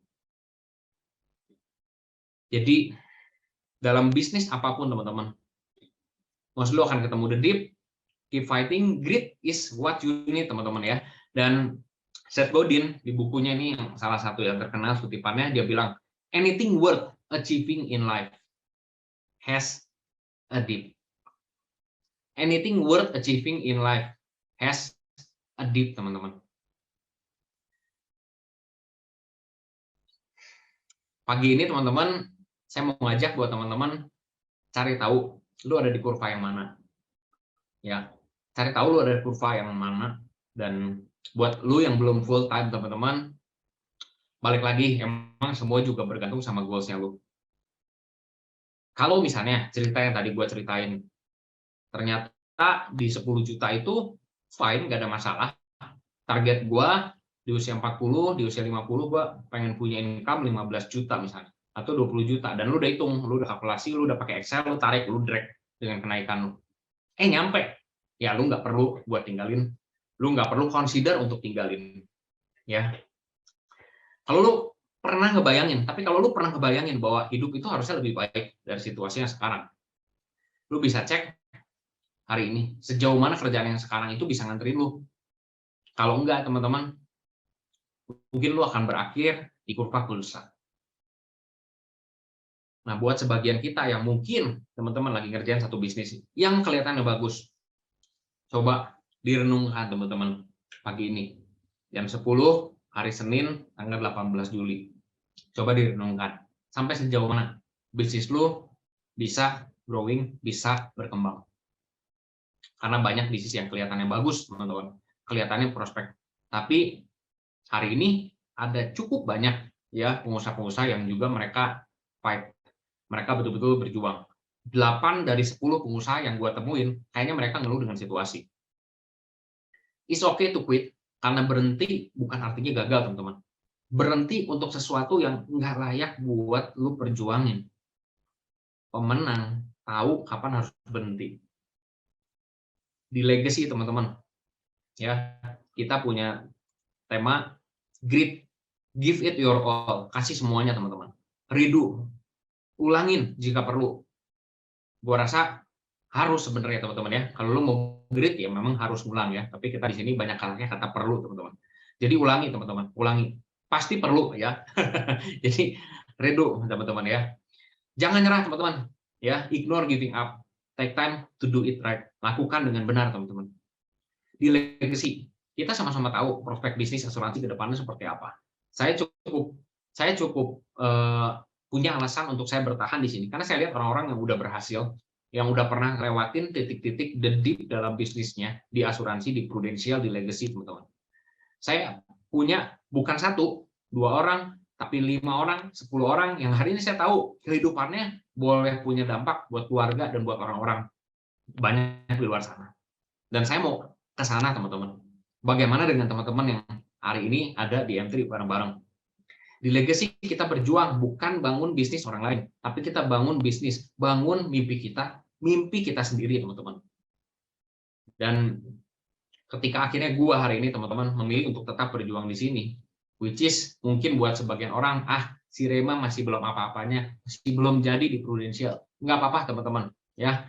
Jadi dalam bisnis apapun teman-teman, lu akan ketemu the deep, keep fighting, grit is what you need teman-teman ya. Dan Seth Godin di bukunya ini yang salah satu yang terkenal kutipannya, dia bilang anything worth achieving in life has a deep. Anything worth achieving in life has a deep teman-teman. Pagi ini teman-teman saya mau ngajak buat teman-teman cari tahu lu ada di kurva yang mana. Ya, cari tahu lu ada di kurva yang mana. Dan buat lu yang belum full time teman-teman, balik lagi, emang semua juga bergantung sama goals-nya lu. Kalau misalnya cerita yang tadi gue ceritain, ternyata di 10 juta itu fine, gak ada masalah. Target gue di usia 40, di usia 50 gue pengen punya income 15 juta misalnya, atau 20 juta, dan lu udah hitung, lu udah kalkulasi, lu udah pakai Excel, lu tarik, lu drag dengan kenaikan lu. Nyampe, ya lu nggak perlu buat tinggalin. Lu nggak perlu consider untuk tinggalin, ya. Kalau lu pernah ngebayangin, tapi kalau lu pernah ngebayangin bahwa hidup itu harusnya lebih baik dari situasi yang sekarang, lu bisa cek hari ini sejauh mana kerjaan yang sekarang itu bisa nganterin lu. Kalau enggak teman-teman, mungkin lu akan berakhir di kurva pulsa. Nah, buat sebagian kita yang mungkin teman-teman lagi ngerjain satu bisnis yang kelihatannya bagus, coba direnungkan teman-teman pagi ini jam 10 hari Senin tanggal 18 Juli. Coba direnungkan sampai sejauh mana bisnis lu bisa growing, bisa berkembang. Karena banyak bisnis yang kelihatannya bagus teman-teman, kelihatannya prospek. Tapi hari ini ada cukup banyak ya pengusaha-pengusaha yang juga mereka fight. Mereka betul-betul berjuang. 8 dari 10 pengusaha yang gue temuin kayaknya mereka ngeluh dengan situasi. It's okay to quit, karena berhenti bukan artinya gagal, teman-teman. Berhenti untuk sesuatu yang nggak layak buat lu perjuangin. Pemenang tahu kapan harus berhenti. Di legacy, teman-teman, ya kita punya tema grit, give it your all, kasih semuanya, teman-teman. Redo, ulangin jika perlu. Gua rasa harus sebenarnya teman-teman ya. Kalau lu mau grit ya memang harus ulang ya. Tapi kita di sini banyak kata perlu teman-teman. Jadi ulangi teman-teman, ulangi. Pasti perlu ya. Jadi redo teman-teman ya. Jangan nyerah teman-teman, ya, ignore giving up, take time to do it right, lakukan dengan benar teman-teman. Di Legacy, kita sama-sama tahu prospek bisnis asuransi ke depannya seperti apa. Saya cukup punya alasan untuk saya bertahan di sini, karena saya lihat orang-orang yang udah berhasil, yang udah pernah lewatin titik-titik the deep dalam bisnisnya, di asuransi, di Prudential, di Legacy, teman-teman. Saya punya bukan 1, 2 orang, tapi 5 orang, 10 orang yang hari ini saya tahu kehidupannya boleh punya dampak buat keluarga dan buat orang-orang banyak di luar sana. Dan saya mau ke sana, teman-teman. Bagaimana dengan teman-teman yang hari ini ada di M3 bareng-bareng? Di Legacy kita berjuang bukan bangun bisnis orang lain, tapi kita bangun bisnis, bangun mimpi kita sendiri, teman-teman. Dan ketika akhirnya gua hari ini, teman-teman, memilih untuk tetap berjuang di sini, which is mungkin buat sebagian orang, si Rema masih belum apa-apanya, masih belum jadi di Prudential. Nggak apa-apa, teman-teman, ya.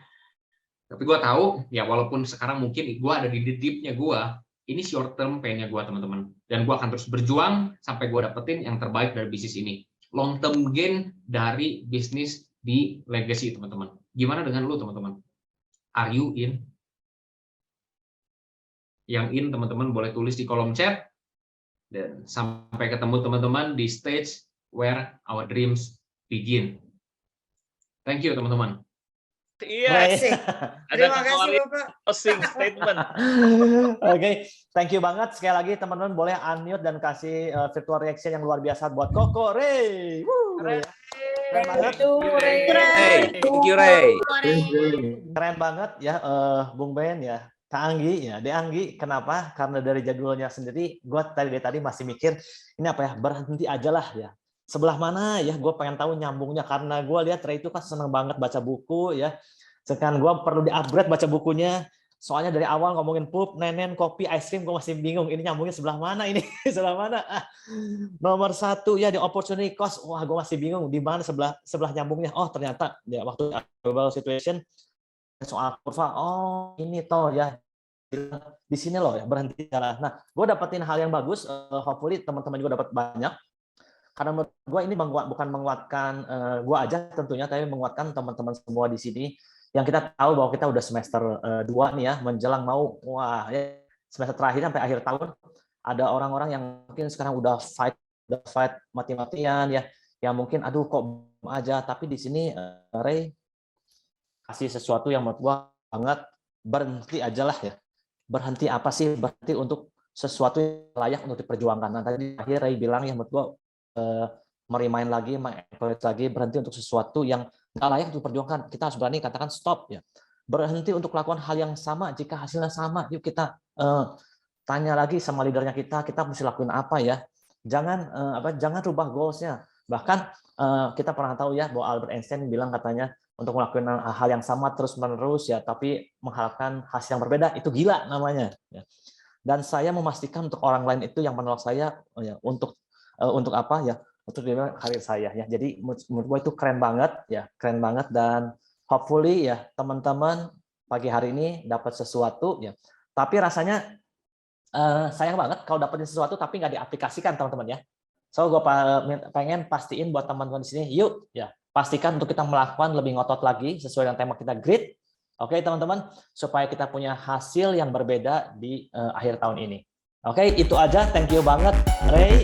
Tapi gua tahu, ya walaupun sekarang mungkin gua ada di deep-nya gua, ini short term pain-nya gua, teman-teman. Dan gua akan terus berjuang sampai gua dapetin yang terbaik dari bisnis ini. Long term gain dari bisnis di Legacy, teman-teman. Gimana dengan lu, teman-teman? Are you in? Yang in, teman-teman, boleh tulis di kolom chat. Dan sampai ketemu, teman-teman, di stage where our dreams begin. Thank you, teman-teman. Iya, Asik. ada Terima kasih kembali Bapak. closing statement. Oke, thank you banget sekali lagi teman-teman, boleh unmute dan kasih virtual reaction yang luar biasa buat Koko Ray. Keren banget. Thank you, Ray. Keren banget ya, Bung Ben ya, Kak Anggi ya, De Anggi. Kenapa? Karena dari jadwalnya sendiri, gue tadi masih mikir ini apa ya, berhenti aja lah ya. Sebelah mana ya, gue pengen tahu nyambungnya, karena gue lihat Ray itu kan seneng banget baca buku ya. Sekarang gue perlu di-upgrade baca bukunya. Soalnya dari awal ngomongin pup, nenen, kopi, ice cream, gue masih bingung. Ini nyambungnya sebelah mana ini? Sebelah mana? Nomor 1 ya di opportunity cost. Wah, gue masih bingung di mana sebelah nyambungnya. Oh, ternyata ya waktu global situation soal kurva. Oh, ini toh ya. Di sini loh ya, berhenti jalan. Nah, gue dapetin hal yang bagus. Hopefully teman-teman juga dapat banyak. Karena menurut gue ini bukan menguatkan gue aja tentunya, tapi menguatkan teman-teman semua di sini yang kita tahu bahwa kita udah semester 2 nih ya, menjelang mau ya, semester terakhir sampai akhir tahun. Ada orang-orang yang mungkin sekarang udah fight mati-matian ya, yang mungkin aduh kok aja, tapi di sini Ray kasih sesuatu yang menurut gue banget, berhenti aja lah ya. Berhenti apa sih? Berhenti untuk sesuatu yang layak untuk diperjuangkan. Nah, tadi akhir Ray bilang ya menurut gue merimain lagi, mengencourage lagi, berhenti untuk sesuatu yang nggak layak untuk diperjuangkan. Kita harus berani katakan stop ya. Berhenti untuk melakukan hal yang sama jika hasilnya sama. Yuk kita tanya lagi sama leadernya kita mesti lakuin apa ya. Jangan rubah goals-nya. Bahkan kita pernah tahu ya bahwa Albert Einstein bilang katanya untuk melakukan hal yang sama terus-menerus ya, tapi mengharapkan hasil yang berbeda itu gila namanya. Ya. Dan saya memastikan untuk orang lain itu yang menolak saya ya, untuk apa ya, untuk karir saya ya. Jadi menurut gue itu keren banget ya, keren banget. Dan hopefully ya teman-teman pagi hari ini dapat sesuatu ya, tapi rasanya sayang banget kalau dapetin sesuatu tapi nggak diaplikasikan, teman-teman ya. So gue pengen pastiin buat teman-teman di sini, yuk ya pastikan untuk kita melakukan lebih ngotot lagi sesuai dengan tema kita grit. Oke teman-teman, supaya kita punya hasil yang berbeda di akhir tahun ini. Oke, itu aja. Thank you banget, Ray.